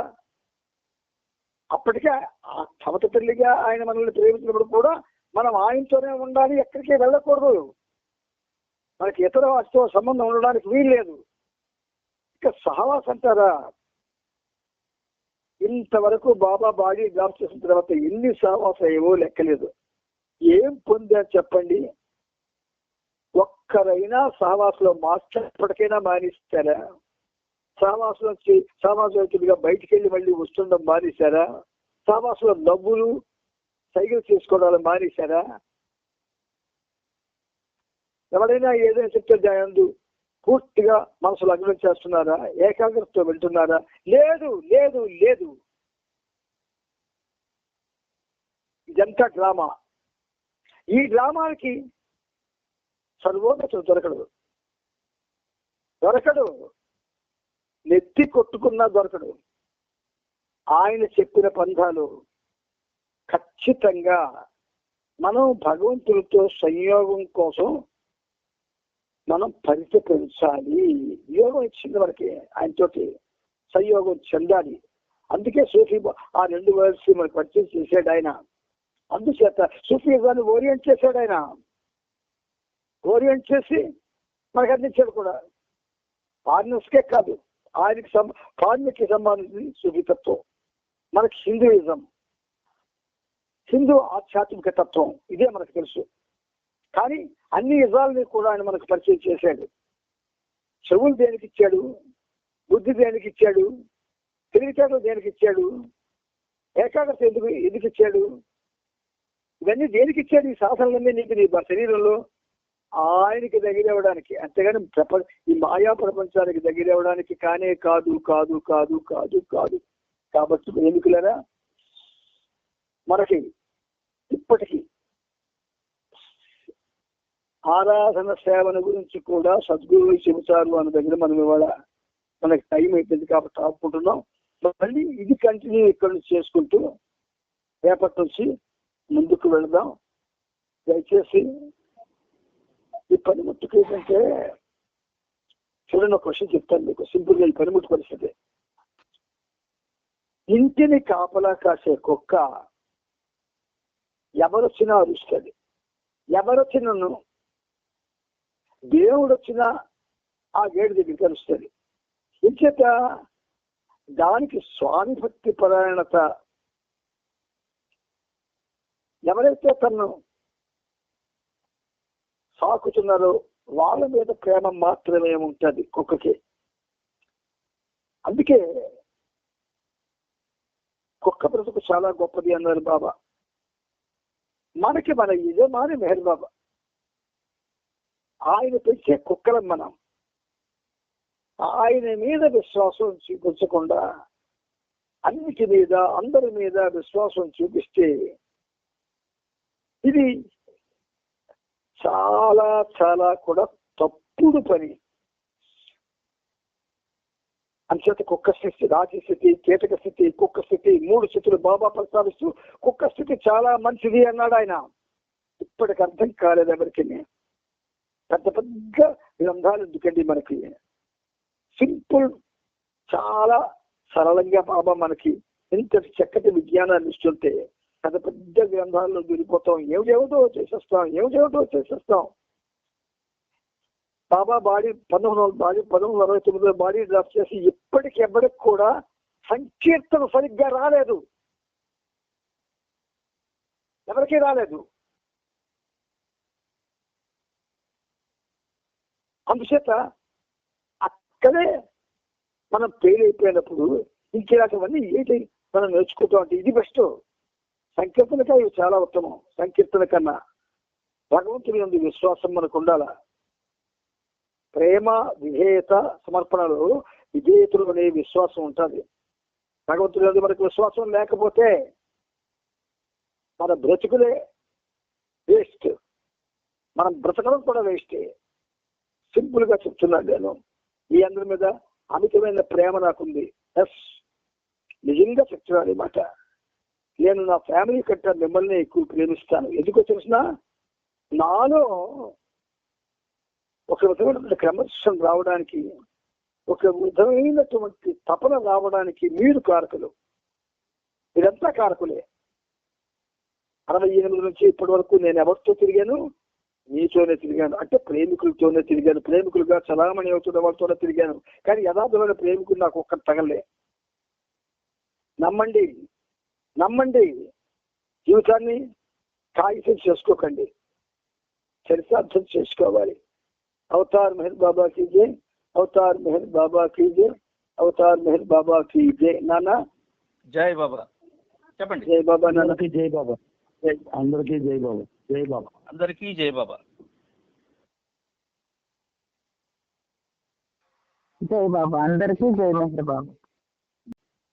అప్పటికే సవతి తల్లిగా ఆయన మనల్ని ప్రేమించినప్పుడు కూడా మనం ఆయనతోనే ఉండాలి, ఎక్కడికి వెళ్ళకూడదు. మనకి ఇతర వాటితో సంబంధం ఉండడానికి వీల్లేదు. ఇక సహవాసం అంటారా, ఇంతవరకు బాబా బాడీ డ్రాప్ చేసిన తర్వాత ఎన్ని సహవాసం ఏవో లెక్కలేదు. ఏం పొందారు చెప్పండి? ఒక్కరైనా సహవాసంలో మాట్లాడేప్పటికైనా మానేస్తారా? సహవాసంగా బయటికి వెళ్ళి మళ్ళీ వస్తుండడం మానేశారా? సహవాసంలో నవ్వులు సైకిల్ చేసుకోవడాలు మానేశారా? ఎవరైనా ఏదైనా చెప్తే దాని పూర్తిగా మనసు లగ్నం చేస్తున్నారా? ఏకాగ్రతతో వెళ్తున్నారా? లేదు లేదు లేదు. ఇదంతా డ్రామా. ఈ డ్రామాకి సర్వోన్నతుడు దొరకడు, నెత్తి కొట్టుకున్నా దొరకడు. ఆయన చెప్పిన పంథాలు ఖచ్చితంగా మనం భగవంతుడితో సంయోగం కోసం మనం పరితపించాలి. యోగం ఇచ్చింది మనకి, ఆయనతోటి సంయోగం చెందాలి. అందుకే సూఫీ ఆ 2 వర్డ్స్ మనకు పరిచయం చేశాడు ఆయన. అందుచేత సూఫీజాన్ని ఓరియంట్ చేశాడు ఆయన. ఓరియంట్ చేసి మనకు అందించాడు కూడా. ఫారినర్స్కే కాదు, ఆయనకి ఫారినర్కి సంబంధించి సూఫీతత్వం. మనకి హిందూయిజం, హిందూ ఆధ్యాత్మిక తత్వం ఇదే మనకు తెలుసు. కానీ అన్ని ఇజాలని కూడా ఆయన మనకు పరిచయం చేశాడు. చెవులు దేనికి ఇచ్చాడు, బుద్ధి దేనికి ఇచ్చాడు, తెలివితేటలు దేనికి ఇచ్చాడు, ఏకాగ్రత ఎందుకు ఇచ్చాడు, ఇవన్నీ దేనికి ఇచ్చాడు? ఈ శాసనాలన్నీ నీకు నీ శరీరంలో ఆయనకి దగ్గరవడానికి, అంతేగాని ఈ మాయా ప్రపంచానికి దగ్గరవడానికి కానే కాదు కాదు కాదు కాదు కాదు. కాబట్టి ప్రేమికులరా, మనకి ఇప్పటికీ ఆరాధన సేవన గురించి కూడా సద్గురువు చెబుతారు అన్న దగ్గర మనం ఇవాళ మనకి టైం అయిపోయింది కాబట్టి ఆపుకుంటున్నాం. మళ్ళీ ఇది కంటిన్యూ ఇక్కడ నుంచి చేసుకుంటూ రేపటి నుంచి ముందుకు వెళదాం. దయచేసి ఈ పనిముట్టుకు ఏంటంటే, చూడండి ఒక క్వశ్చన్ చెప్తాను మీకు సింపుల్ గా. ఈ పనిముట్టు పరిస్థితి, ఇంటిని కాపలా కాసే కుక్క ఎవరొచ్చినా అరుస్తుంది. ఎవరొచ్చినను దేవుడు వచ్చినా ఆ గేటు దగ్గరికి అరుస్తుంది. ఇంచేత దానికి స్వామి భక్తి పరాయణత, ఎవరైతే తను సాకుతున్నారో వాళ్ళ మీద ప్రేమ మాత్రమే ఉంటుంది కుక్కకి. అందుకే కుక్క బ్రతుకు చాలా గొప్పది అన్నారు బాబా. మనకి మన యజమాని మెహర్ బాబా, ఆయన పెంచే కుక్కలం మనం. ఆయన మీద విశ్వాసం చూపించకుండా అన్నిటి మీద అందరి మీద విశ్వాసం చూపిస్తే ఇది చాలా చాలా కూడా తప్పుడు పని. అంచేత కుక్క స్థితి, రాజ స్థితి, కీటక స్థితి, కుక్క స్థితి, 3 స్థితులు బాబా ప్రస్తావిస్తూ కుక్క స్థితి చాలా మంచిది అన్నాడు ఆయన. ఇప్పటికి అర్థం కాలేదు ఎవరికి. పెద్ద పెద్ద గ్రంథాలు ఎందుకండి మనకి? సింపుల్, చాలా సరళంగా బాబా మనకి ఇంత చక్కటి విజ్ఞానాన్ని ఇస్తుంటే పెద్ద పెద్ద గ్రంథాల్లో దూరిపోతాం, ఏమిటేమిటో చేసేస్తాం. బాబా బాడీ 1969లో బాడీ డ్రాప్ చేసి ఇప్పటికి ఎవరికి కూడా సంకీర్తన సరిగ్గా రాలేదు, ఎవరికీ రాలేదు. అందుచేత అక్కడే మనం ఫెయిల్ అయిపోయినప్పుడు ఇంకేలాంటివన్నీ ఏంటి మనం నేర్చుకుంటాం అంటే ఇది బెస్ట్. సంకీర్తనగా ఇవి చాలా ఉత్తమం. సంకీర్తన కన్నా భగవంతుని యందు విశ్వాసం మనకు ఉండాల. ప్రేమ, విధేయత, సమర్పణలో విధేయతలు అనే విశ్వాసం ఉంటుంది. భగవంతుని యందు మనకు విశ్వాసం లేకపోతే మన బ్రతుకులే వేస్ట్, మనం బ్రతకడం కూడా వేస్టే. సింపుల్ గా చెప్తున్నాను నేను. ఈ అందరి మీద అమితమైన ప్రేమ నాకుంది. నిజంగా చెప్తున్నాను ఈ మాట. నేను నా ఫ్యామిలీ కంటే మిమ్మల్ని ఎక్కువ ప్రేమిస్తాను. ఎందుకో తెలిసిన, నాలో ఒక విధమైన క్రమశిక్షణ రావడానికి, ఒక విధమైనటువంటి తపన రావడానికి మీరు కారకులు. ఇదంతా కారకులే. 68 నుంచి ఇప్పటి వరకు నేను ఎవరితో తిరిగాను? మీతోనే తిరిగాను. అంటే ప్రేమికులతోనే తిరిగాను. ప్రేమికులుగా చలామణి అవుతున్న వాళ్ళతోనే తిరిగాను. కానీ యథార్థమైన ప్రేమికులు నాకు ఒక్కటి తగలే. నమ్మండి. జీవితాన్ని కాగితం చేసుకోకండి, చరితార్థం చేసుకోవాలి. అవతార్ మెహర్ బాబా కీ జై, అవతార్ మెహర్ బాబా కీ జై, అవతార్ మెహర్ బాబా కీ జై. నాన్న జై బాబా చెప్పండి. జై బాబా నాన్న. జై బాబా. అందరికీ జై బాబా. జై బాబా. అందరికీ జై బాబా. జై బాబా. అందరికీ జై మెహర్ బాబా.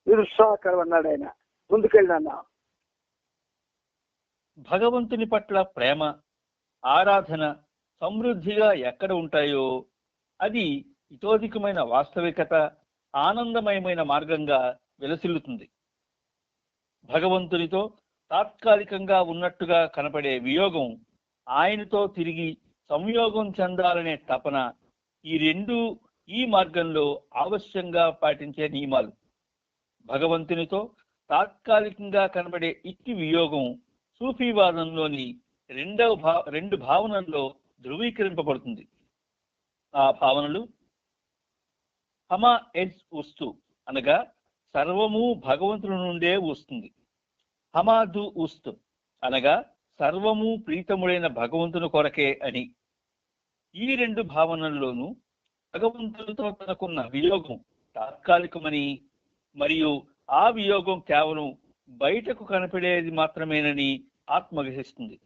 నిరుత్సాహకరం అన్నాడు ఆయన. ముందుకెళ్ళినా భగవంతుని పట్ల ప్రేమ, ఆరాధన సమృద్ధిగా ఎక్కడ ఉంటాయో అది ఇతోధికమైన వాస్తవికత, ఆనందమయమైన మార్గంగా విలసిల్లుతుంది. భగవంతునితో తాత్కాలికంగా ఉన్నట్టుగా కనపడే వియోగం, ఆయనతో తిరిగి సంయోగం చెందాలనే తపన, ఈ రెండు ఈ మార్గంలో ఆవశ్యంగా పాటించే నియమాలు. భగవంతునితో తాత్కాలికంగా కనబడే ఇట్టి వియోగం సూఫీవాదంలోని రెండు భావనల్లో ధృవీకరింపబడుతుంది. ఆ భావనలు హమా ఎజ్ ఉస్తు అనగా సర్వము భగవంతుని నుండే వస్తుంది. హమాదు ఉస్తు అనగా సర్వము ప్రీతముడైన భగవంతుని కొరకే అని. ఈ రెండు భావనల్లోనూ భగవంతునితో తనకున్న వియోగం తాత్కాలికమని, మరియు ఆ వియోగం కేవలం బయటకు కనపడేది మాత్రమేనని ఆత్మ గ్రహిస్తుంది.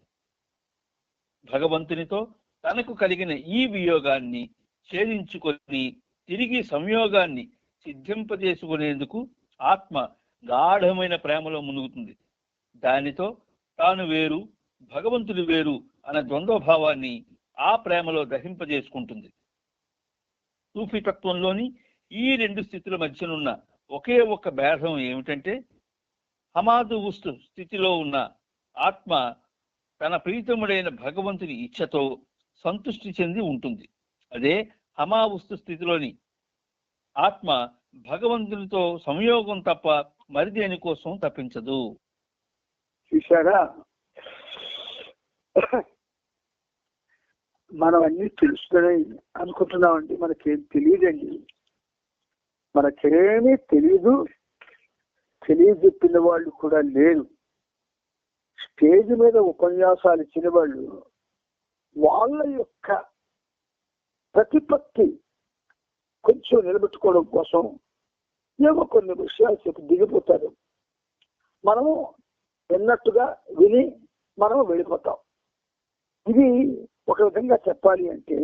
భగవంతునితో తనకు కలిగిన ఈ వియోగాన్ని ఛేదించుకొని తిరిగి సంయోగాన్ని సిద్ధింపజేసుకునేందుకు ఆత్మ గాఢమైన ప్రేమలో మునుగుతుంది. దానితో తాను వేరు, భగవంతుడు వేరు అన్న ద్వంద్వభావాన్ని ఆ ప్రేమలో దహింపజేసుకుంటుంది. సూఫీతత్వంలోని ఈ రెండు స్థితుల మధ్యనున్న ఒకే ఒక భేదం ఏమిటంటే, హమాదు ఉస్తు స్థితిలో ఉన్న ఆత్మ తన ప్రీతముడైన భగవంతుని ఇచ్ఛతో సంతృష్టి చెంది ఉంటుంది. అదే హమా ఉస్తు స్థితిలోని ఆత్మ భగవంతునితో సంయోగం తప్ప మరి దేని కోసం తప్పించదు. చూశారా, మనం అన్ని తెలుసుకుని అనుకుంటున్నామండి. మనకేం తెలియదండి, మనకేమీ తెలియజెప్పిన వాళ్ళు కూడా లేరు. స్టేజ్ మీద ఉపన్యాసాలు ఇచ్చిన వాళ్ళు వాళ్ళ యొక్క ప్రతిపత్తి కొంచెం నిలబెట్టుకోవడం కోసం ఏమో కొన్ని విషయాలు చెప్పి దిగిపోతారు. మనము విన్నట్టుగా విని మనము వెళ్ళిపోతాం. ఇది ఒక విధంగా చెప్పాలి అంటే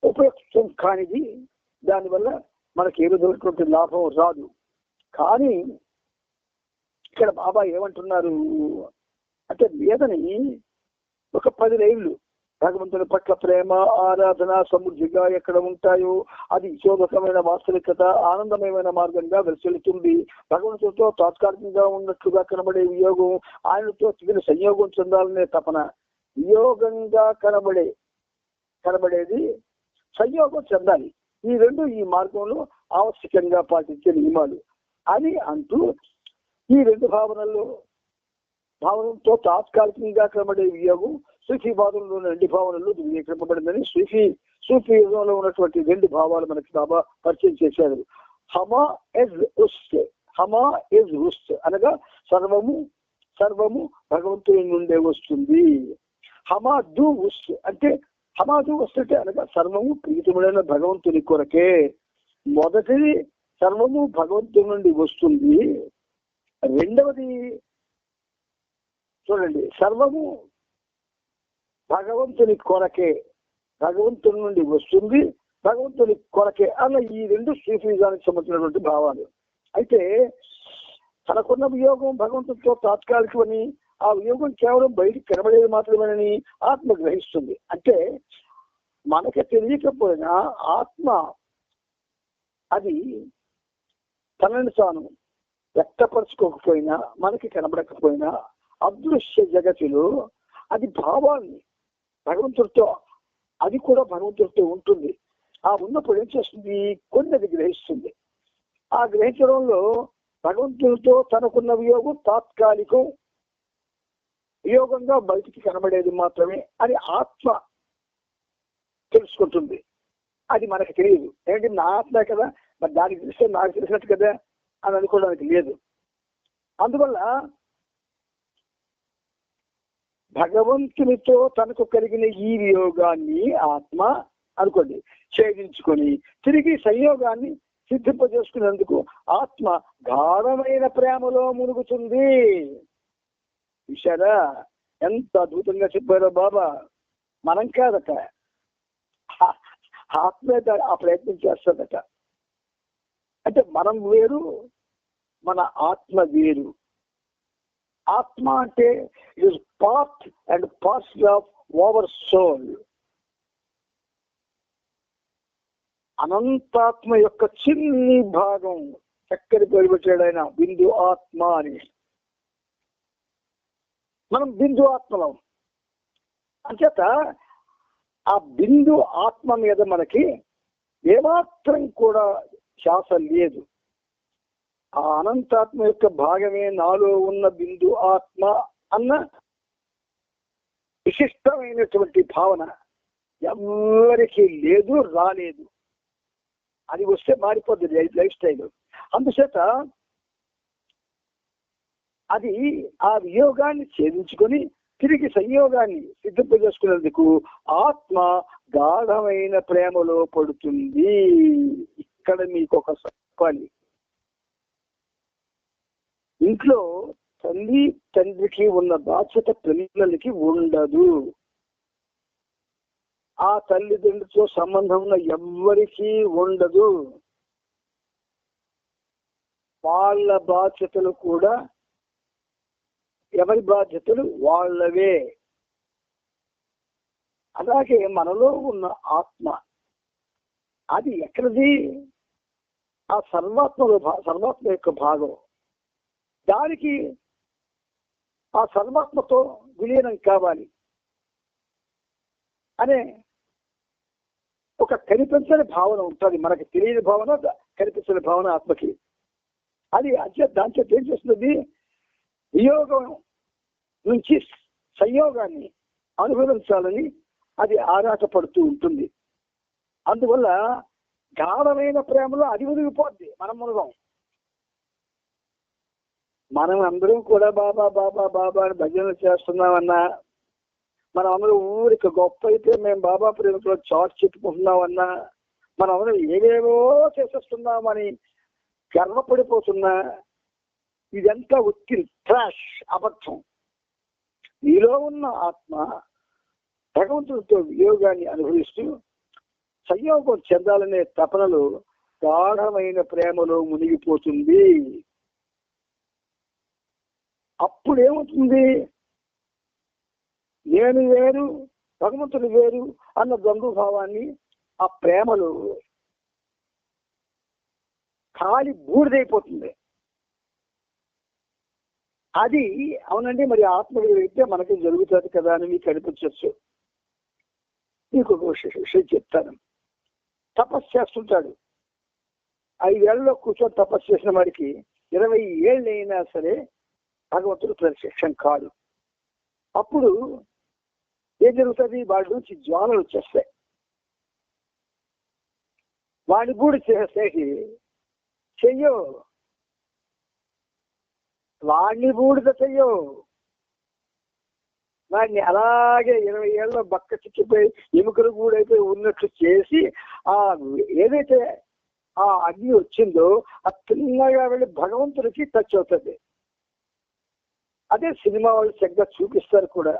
ఉపయుక్తం కానిది, దానివల్ల మనకి ఏ విధమైనటువంటి లాభం రాదు. కానీ ఇక్కడ బాబా ఏమంటున్నారు అంటే, మీదని ఒక 10 లైన్లు భగవంతుని పట్ల ప్రేమ, ఆరాధన సమృద్ధిగా ఎక్కడ ఉంటాయో అది శోభకమైన వాస్తవికత, ఆనందమయమైన మార్గంగా వెలుస్తుంది. భగవంతుడితో తాత్కాలికంగా ఉన్నట్లుగా కనబడే వియోగం, ఆయనతో తిరిగిన సంయోగం చెందాలనే తపన. వియోగంగా కనబడేది సంయోగం చెందాలి. ఈ రెండు ఈ మార్గంలో ఆవశ్యకంగా పాటించే నియమాలు అని అంటూ, ఈ రెండు భావనలతో తాత్కాలికంగా కనబడే వియోగం సూఫీవాదంలోని 2 భావనలు ధృవీకరింపబడిందని సూఫీయుగంలో ఉన్నటువంటి 2 భావాలు మనకి బాబా పరిచయం చేశారు. హమా ఎజ్ ఉస్ట్ అనగా సర్వము భగవంతుని నుండే వస్తుంది. హమాదు ఉస్ట్ అంటే అనగా సర్వము ప్రీతముడైన భగవంతుని కొరకే. మొదటిది సర్వము భగవంతుని నుండి వస్తుంది. రెండవది చూడండి, సర్వము భగవంతుని కొరకే, భగవంతుని నుండి వస్తుంది, భగవంతుని కొరకే అన్న ఈ రెండు సూఫీజానికి సంబంధించినటువంటి భావాలు. అయితే తనకున్న వియోగం భగవంతుడితో తాత్కాలికమని, ఆ వియోగం కేవలం బయటికి కనబడేది మాత్రమేనని ఆత్మ గ్రహిస్తుంది. అంటే మనకి తెలియకపోయినా ఆత్మ అది తనని తాను వ్యక్తపరచుకోకపోయినా, మనకి కనబడకపోయినా అదృశ్య జగతిలో అది భావాన్ని భగవంతుడితో, అది కూడా భగవంతుడితో ఉంటుంది. ఆ ఉన్నప్పుడు ఏం చేస్తుంది, కొన్ని అది గ్రహిస్తుంది. ఆ గ్రహించడంలో భగవంతుడితో తనకున్న వియోగం తాత్కాలికం, వియోగంగా బయటికి కనబడేది మాత్రమే అని ఆత్మ తెలుసుకుంటుంది. అది మనకి తెలియదు. ఏంటి, నా ఆత్మే కదా, మరి దానికి తెలిస్తే నాకు తెలిసినట్టు కదా అని అనుకోవడానికి లేదు. అందువల్ల భగవంతునితో తనకు కలిగిన ఈ వియోగాన్ని ఆత్మ అనుకోండి ఛేదించుకొని తిరిగి సంయోగాన్ని సిద్ధింపజేసుకునేందుకు ఆత్మ గాఢమైన ప్రేమలో మునుగుతుంది. విషారా, ఎంత అద్భుతంగా చెప్పారో బాబా. మనం కాదట, ఆత్మే ఆ ప్రయత్నం చేస్తుందట. అంటే మనం వేరు, మన ఆత్మ వేరు. ఆత్మ అంటే it is part and parcel of our soul. అనంతాత్మ యొక్క చిన్ని భాగం, చక్కని పేరు పెట్టాడు ఆయన, బిందు ఆత్మ అని. మనం బిందు ఆత్మలం. అంచేత ఆ బిందు ఆత్మ మీద మనకి ఏమాత్రం కూడా శ్వాస లేదు. ఆ అనంతాత్మ యొక్క భాగమే నాలో ఉన్న బిందు ఆత్మ అన్న విశిష్టమైనటువంటి భావన ఎవరికి లేదు, రాలేదు. అది వస్తే మారిపోద్ది లైఫ్ స్టైల్. అందుచేత అది ఆ వియోగాన్ని ఛేదించుకొని తిరిగి సంయోగాన్ని సిద్ధింపజేసుకునేందుకు ఆత్మ గాఢమైన ప్రేమలో పడుతుంది. ఇక్కడ మీకు ఒక చెప్పాలి, ఇంట్లో తల్లి తండ్రికి ఉన్న బాధ్యత పిల్లలకి ఉండదు. ఆ తల్లిదండ్రులతో సంబంధం ఉన్న ఎవ్వరికీ ఉండదు. వాళ్ళ బాధ్యతలు కూడా ఎవరి బాధ్యతలు వాళ్ళవే. అలాగే మనలో ఉన్న ఆత్మ అది ఎక్కడిది? ఆ సర్వాత్మ యొక్క భాగం. దానికి ఆ సర్వాత్మతో విలీనం కావాలి అనే ఒక కనిపించని భావన ఉంటుంది. మనకి తెలియని భావన, కనిపించని భావన ఆత్మకి. అది దాంట్లో ఏం చేస్తుంది? వియోగం నుంచి సంయోగాన్ని అనుభవించాలని అది ఆరాటపడుతూ ఉంటుంది. అందువల్ల గాఢమైన ప్రేమలో అది ఒదిగిపోద్ది. మనం మునగం. మనం అందరం కూడా బాబా బాబా బాబా అని భజనలు చేస్తున్నామన్నా, మనం అందరూ ఊరికి గొప్ప అయితే మేము బాబా ప్రేమలో చాటు చెప్పుకుంటున్నామన్నా, మనం అందరం ఏవేవో చేసేస్తున్నామని గర్వపడిపోతున్నా, ఇదంతా ఉత్తి ట్రాష్, అబద్ధం. నీలో ఉన్న ఆత్మ భగవంతుడితో వియోగాన్ని అనుభవిస్తూ సంయోగం చెందాలనే తపనలో గాఢమైన ప్రేమలో మునిగిపోతుంది. అప్పుడేమవుతుంది? నేను వేరు, భగవంతుడు వేరు అన్న ద్వంద్వభావాన్ని ఆ ప్రేమలో ఖాళీ బూడిదైపోతుంది. అది అవునండి, మరి ఆత్మ అయితే మనకి జరుగుతుంది కదా అని మీకు అనిపించవచ్చు. మీకు ఒక విషయం చెప్తాను. తపస్సు చేస్తుంటాడు. 5 ఏళ్లలో కూర్చొని తపస్సు చేసిన వాడికి 20 ఏళ్ళు అయినా సరే భగవంతుడు ప్రత్యక్షం కాదు. అప్పుడు ఏం జరుగుతుంది? వాడి నుంచి జ్వాలలు వచ్చేస్తాయి. వాడి బూడి చేసేసి చెయ్యో, వాడిని బూడిద చెయ్యో, వాడిని అలాగే 20 ఏళ్ళలో బక్క చిక్కిపోయి ఎముకలు గూడైపోయి ఉన్నట్లు చేసి ఆ ఏదైతే ఆ అగ్ని వచ్చిందో ఆ తిన్నగా వెళ్ళి భగవంతుడికి టచ్ అవుతుంది. అదే సినిమా వాళ్ళు చక్కగా చూపిస్తారు కూడా.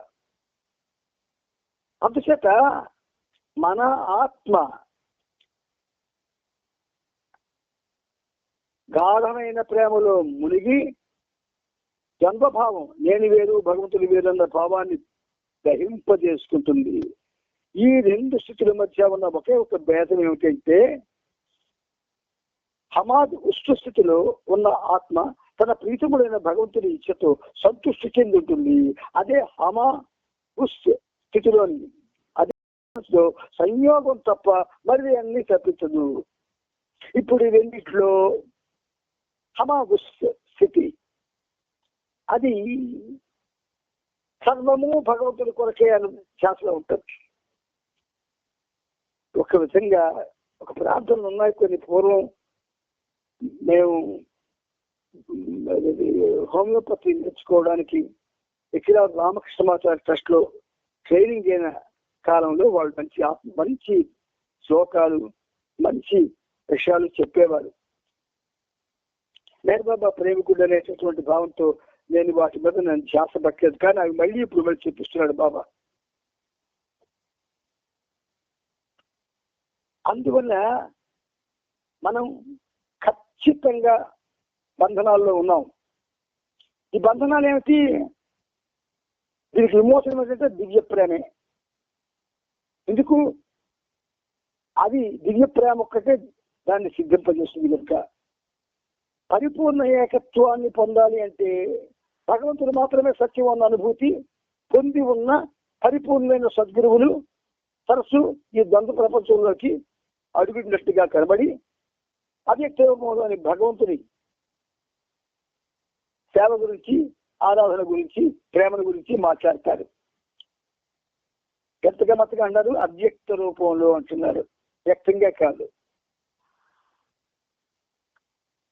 అందుచేత మన ఆత్మ గాఢమైన ప్రేమలో మునిగి ద్వంద్వభావం, నేను వేరు భగవంతుడు వేరు అన్న భావాన్ని గ్రహింపజేసుకుంటుంది. ఈ 2 స్థితుల మధ్య ఉన్న ఒకే ఒక భేదం ఏమిటంటే, హమాద్ ఉష్ణ స్థితిలో ఉన్న ఆత్మ తన ప్రీతముడైన భగవంతుని ఇచ్చతో సంతృష్టి చెంది ఉంటుంది. అదే హమా ఉష్ స్థితిలోని అదే సంయోగం తప్ప మరి అన్ని తప్పించదు. ఇప్పుడు ఈ రెండిట్లో హమా ఉష్ స్థితి అది సర్వము భగవంతుడి కొరకే అని ధ్యాసలో ఉంటుంది. ఒక విధంగా ఒక ప్రార్థనలు ఉన్నాయి కొన్ని. పూర్వం మేము హోమియోపతి నేర్చుకోవడానికి ఇక్కడ రామకృష్ణమాచార్య ట్రస్ట్ లో ట్రైనింగ్ అయిన కాలంలో వాళ్ళు మంచి శ్లోకాలు, మంచి విషయాలు చెప్పేవారు. మేరబాబా ప్రేమికుడు అనేటటువంటి భావంతో నేను వాటి మీద నేను ధ్యాస పట్టలేదు. కానీ అవి మళ్ళీ ఇప్పుడు మళ్ళీ చూపిస్తున్నాడు బాబా. అందువల్ల మనం ఖచ్చితంగా బంధనాల్లో ఉన్నాం. ఈ బంధనాలు ఏమిటి? దీనికి విమోచనం ఏంటంటే దివ్య ప్రేమే. ఎందుకు? అది దివ్య ప్రేమ ఒక్కటే దాన్ని సిద్ధింపజేస్తుంది కనుక. పరిపూర్ణ ఏకత్వాన్ని పొందాలి అంటే భగవంతుడు మాత్రమే సత్యం అన్న అనుభూతి పొంది ఉన్న పరిపూర్ణమైన సద్గురువులు తరచు ఈ ద్వంద్వ ప్రపంచంలోకి అడుగున్నట్టుగా కనబడి అవ్యక్త రూపంలోని భగవంతుని సేవ గురించి, ఆరాధన గురించి, ప్రేమను గురించి మాట్లాడతారు. ఎంతగా మతగా అన్నారు, అవ్యక్త రూపంలో అంటున్నారు, వ్యక్తంగా కాదు.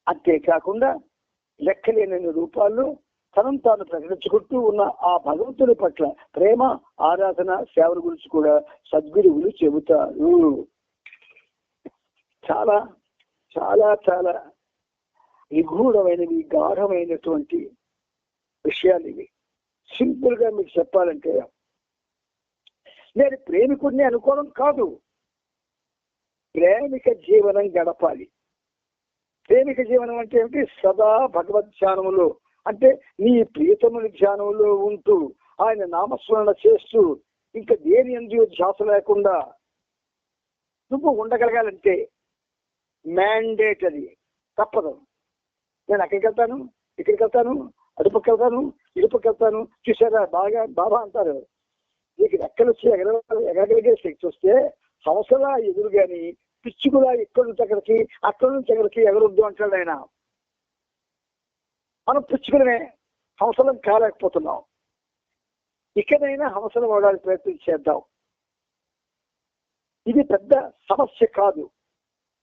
అంతేకాకుండా లెక్కలేని రూపాల్లో తనను తాను ప్రకటించుకుంటూ ఉన్న ఆ భగవంతుని పట్ల ప్రేమ, ఆరాధన, సేవల గురించి కూడా సద్గురువులు చెబుతారు. చాలా చాలా చాలా నిగూఢమైనవి, గాఢమైనటువంటి విషయాలు ఇవి. సింపుల్ గా మీకు చెప్పాలంటే, నేను ప్రేమికుడిని అనుకోవడం కాదు, ప్రేమిక జీవనం గడపాలి. ప్రేమిక జీవనం అంటే ఏమిటి? సదా భగవద్ ధ్యానములో, అంటే నీ ప్రియతముని ధ్యానంలో ఉంటూ ఆయన నామస్మరణ చేస్తూ ఇంకా దేని యందు ధ్యాస లేకుండా నువ్వు ఉండగలగాలంటే మ్యాండేటరీ, తప్పదు. నేను అక్కడికి వెళ్తాను, ఇక్కడికి వెళ్తాను, అటుపక్క వెళ్తాను, ఇటుపక్క వెళ్తాను, చూసారా బాగా బాబా అంటారు. నీకు ఎక్కడొచ్చి ఎగరగలిగే శక్తి వస్తే సంవత్సరాల ఎదురు కానీ పిచ్చుకులా ఇక్కడి నుంచి అక్కడికి, అక్కడి నుంచి ఎక్కడికి ఎగరొద్దు అంటాడు ఆయన. మనం పిచ్చుకునే సంవత్సరం కాలేకపోతున్నాం. ఇక్కడైనా సంవత్సరం అవడానికి ప్రయత్నం చేద్దాం. ఇది పెద్ద సమస్య కాదు,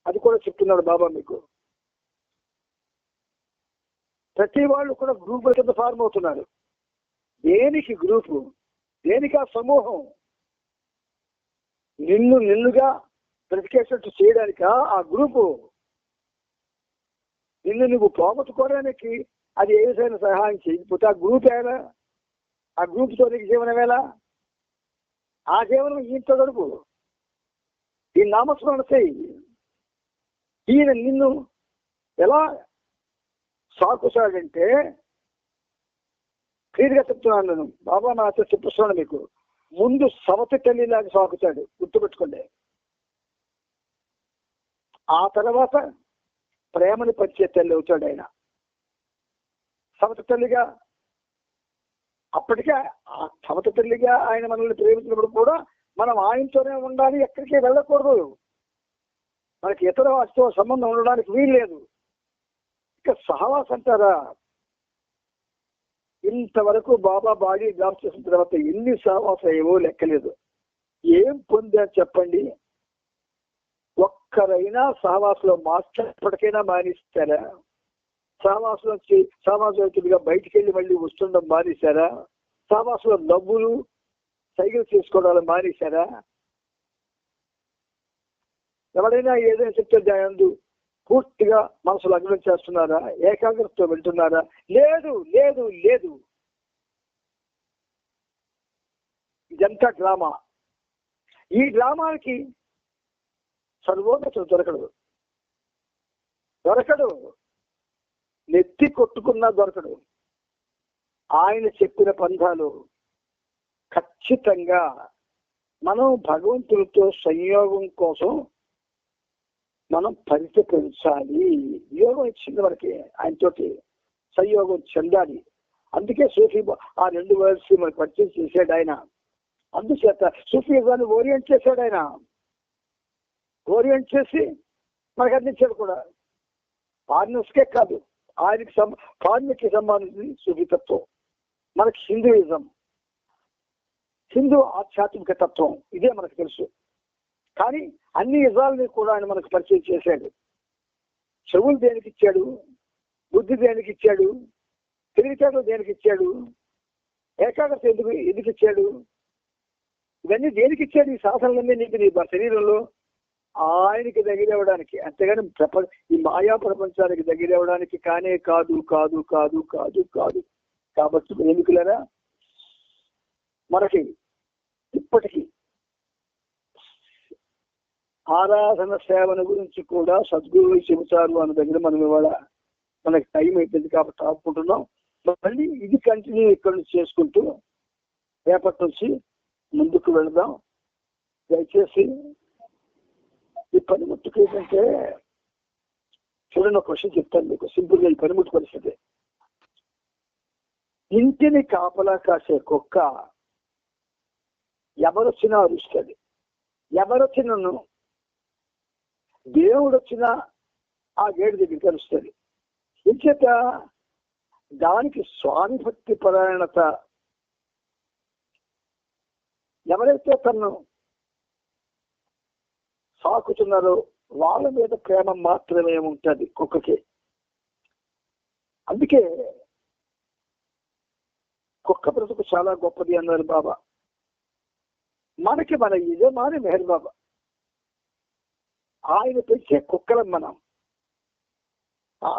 అది కూడా చెప్తున్నాడు బాబా మీకు. ప్రతి వాళ్ళు కూడా గ్రూపుల కింద ఫార్మ్ అవుతున్నారు. దేనికి గ్రూపు, దేనికి ఆ సమూహం? నిన్నుగా బ్రతికేటట్టు చేయడానికా ఆ గ్రూపు? నిన్ను నువ్వు పోగొట్టుకోవడానికి అది ఏ విధమైన సహాయం చేయకపోతే ఆ గ్రూప్ ఎలా? ఆ గ్రూప్తో నీకు జీవనం ఎలా? ఆ జీవనం ఈయనతో గడుపు, ఈ నామస్మరణ చేయి. ఈయన నిన్ను ఎలా సాకుతాడంటే, క్లియర్గా చెప్తున్నాను నేను, బాబా నాతో చెప్పిస్తున్నాను మీకు. ముందు సవతి తల్లిలాగా సాకుతాడు, గుర్తుపెట్టుకోండి. ఆ తర్వాత ప్రేమని పరిచే తల్లి అవుతాడు ఆయన. సవతి తల్లిగా, అప్పటికే ఆ సవతి తల్లిగా ఆయన మనల్ని ప్రేమించినప్పుడు కూడా మనం ఆయనతోనే ఉండాలి, ఎక్కడికి వెళ్ళకూడదు. మనకి ఇతర వాటితో సంబంధం ఉండడానికి వీల్లేదు. ఇక సహవాసం అంటారా, ఇంతవరకు బాబా బాడీ డ్రాప్ చేసిన తర్వాత ఎన్ని సహవాసం ఏవో లెక్కలేదు. ఏం పొందారు చెప్పండి? ఒక్కరైనా సహవాసంలో మాట్లాడేప్పటికైనా మానేస్తారా? సహవాసంగా బయటికి వెళ్ళి మళ్ళీ వస్తుండడం మానేశారా? సహవాసంలో నవ్వులు సైకిల్ చేసుకోవడాలు మానేశారా? ఎవరైనా ఏదైనా చెప్తే దాని పూర్తిగా మనసు లగ్నం చేస్తున్నారా? ఏకాగ్రతతో వెళ్తున్నారా? లేదు లేదు లేదు. ఇదంతా డ్రామా. ఈ డ్రామాకి సర్వోన్నతుడు దొరకడు, నెత్తి కొట్టుకున్నా దొరకడు. ఆయన చెప్పిన పంథాలు ఖచ్చితంగా మనం భగవంతుడితో సంయోగం కోసం మనం పరితపించాలి. యోగం ఇచ్చింది మనకి, ఆయనతోటి సంయోగం చెందాలి. అందుకే సూఫీ ఆ 2 వర్డ్స్ మనకు పరిచయం చేశాడు ఆయన. అందుచేత సూఫీజాన్ని ఓరియంట్ చేశాడు ఆయన. ఓరియంట్ చేసి మనకు అందించాడు కూడా. ఫారినర్స్కే కాదు, ఆయనకి ఫారినర్కి సంబంధించి సూఫీతత్వం. మనకి హిందూయిజం, హిందూ ఆధ్యాత్మిక తత్వం ఇదే మనకు తెలుసు. కానీ అన్ని ఇజాలని కూడా ఆయన మనకు పరిచయం చేశాడు. చెవులు దేనికి ఇచ్చాడు, బుద్ధి దేనికి ఇచ్చాడు, తెలివితేటలు దేనికి ఇచ్చాడు, ఏకాగ్రత ఎందుకు ఇచ్చాడు, ఇవన్నీ దేనికి ఇచ్చాడు? ఈ శాసనాలన్నీ నీకు నీ శరీరంలో ఆయనకి దగ్గరవడానికి, అంతేగాని ఈ మాయా ప్రపంచానికి దగ్గరవడానికి కానే కాదు కాదు కాదు కాదు కాదు. కాబట్టి ఎందుకులేరా మనకి ఇప్పటికీ ఆరాధన సేవన గురించి కూడా సద్గురువులు చెబుతారు అన్న దగ్గర మనం ఇవాళ మనకి టైం అయిపోయింది కాబట్టి ఆపుకుంటున్నాం. మళ్ళీ ఇది కంటిన్యూ ఇక్కడ నుంచి చేసుకుంటూ రేపటి నుంచి ముందుకు వెళదాం. దయచేసి ఈ పనిముట్టుకు ఏంటంటే, చూడండి ఒక క్వశ్చన్ చెప్తాను మీకు సింపుల్గా. ఈ పనిముట్టు పరిస్థితి ఇంటిని కాపలా కాసే కుక్క ఎవరొచ్చినా అరుస్తుంది. ఎవరొచ్చినను దేవుడు వచ్చినా ఆ గేటు దగ్గరికి అరుస్తుంది. ఇంచేత దానికి స్వామి భక్తి పరాయణత, ఎవరైతే తను సాకుతున్నారో వాళ్ళ మీద ప్రేమ మాత్రమే ఉంటుంది కుక్కకి. అందుకే కుక్క బ్రతుకు చాలా గొప్పది అన్నారు బాబా. మనకి మన యజమాని మెహర్ బాబా. ఆయన పెంచే కుక్కలం మనం.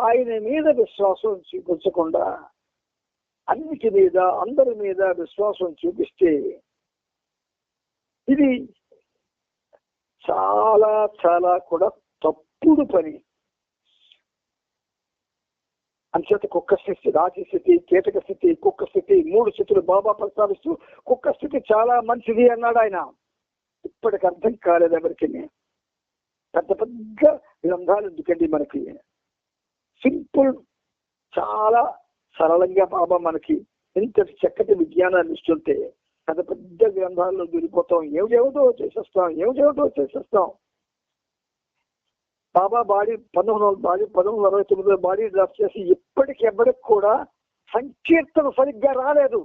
ఆయన మీద విశ్వాసం చూపించకుండా అన్నిటి మీద అందరి మీద విశ్వాసం చూపిస్తే ఇది చాలా చాలా కూడా తప్పుడు పని. అంచేత కుక్క స్థితి, రాజీ స్థితి, కీటక స్థితి, కుక్క స్థితి, 3 స్థితులు బాబా ప్రస్తావిస్తూ కుక్క స్థితి చాలా మంచిది అన్నాడు ఆయన. ఇప్పటికి అర్థం కాలేదు ఎవరికి. పెద్ద పెద్ద గ్రంథాలు ఎందుకండి మనకి? సింపుల్, చాలా సరళంగా బాబా మనకి ఇంతటి చక్కటి విజ్ఞానాన్ని ఇస్తుంటే పెద్ద పెద్ద గ్రంథాల్లో దూరిపోతాం. ఏమిటేమిటో చేసేస్తాం. బాబా బాడీ 1969 బాడీ డ్రాఫ్ట్ చేసి ఇప్పటికి ఎవరికి కూడా సంకీర్తన సరిగ్గా రాలేదు.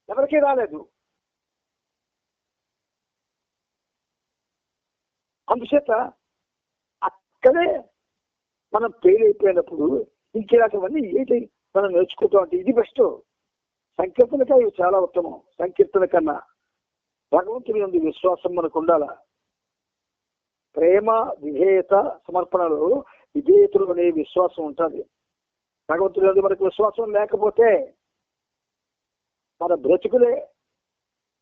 ఎవరికీ రాలేదు. అందుచేత అక్కడే మనం ఫెయిల్ అయిపోయినప్పుడు ఇంకేలాంటివన్నీ ఏంటి మనం నేర్చుకుంటాం అంటే ఇది బెస్ట్. సంకీర్తనగా ఇవి చాలా ఉత్తమం. సంకీర్తన కన్నా భగవంతుని యందు విశ్వాసం మనకు ఉండాల. ప్రేమ, విధేయత, సమర్పణలో విధేయతలు అనే విశ్వాసం ఉంటుంది. భగవంతుని యందు మనకు విశ్వాసం లేకపోతే మన బ్రతుకులే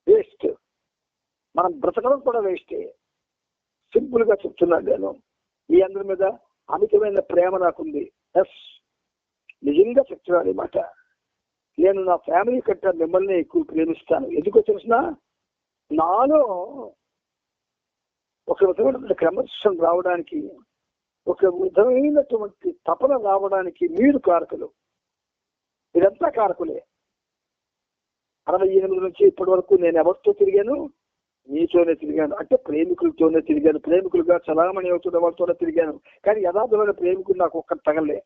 వేస్ట్. మనం బ్రతకడం కూడా వేస్టే. సింపుల్ గా చెప్తున్నాను నేను. మీ అందరి మీద అమితమైన ప్రేమ నాకుంది. ఎస్, నిజంగా చెప్తున్నాను ఈ మాట. నేను నా ఫ్యామిలీ కంటే మిమ్మల్ని ఎక్కువ ప్రేమిస్తాను. ఎందుకో తెలిసిన, నాలో ఒక విధమైనటువంటి క్రమశిక్షణ రావడానికి, ఒక విధమైనటువంటి తపన రావడానికి మీరు కారకులు. ఇదంతా కారకులే. 68 నుంచి ఇప్పటి వరకు నేను ఎవరితో తిరిగాను? మీతోనే తిరిగాను. అంటే ప్రేమికులతోనే తిరిగాను. ప్రేమికులుగా చలామణి అవుతున్న వాళ్ళతోనే తిరిగాను. కానీ యథార్థమైన ప్రేమికులు నాకు ఒక్కటి తగలే.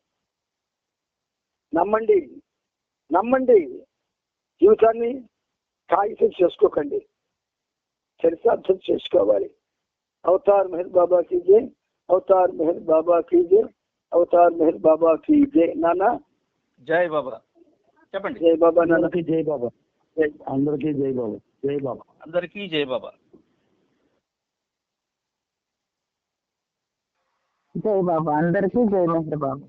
నమ్మండి. జీవితాన్ని కాగితం చేసుకోకండి, చరితార్థం చేసుకోవాలి. అవతార్ మెహర్ బాబా కీ జై, అవతార్ మెహర్ బాబా కీ జై, అవతార్ మెహర్ బాబా కీ జై. నాన్న జై బాబా చెప్పండి. జై బాబా నాన్న. అందరికీ జై బాబా. అందరికీ జై బాబా. జై బాబా. అందరికీ జై బాబా. జై బాబా. అందరికీ జై మెహర్ బాబా.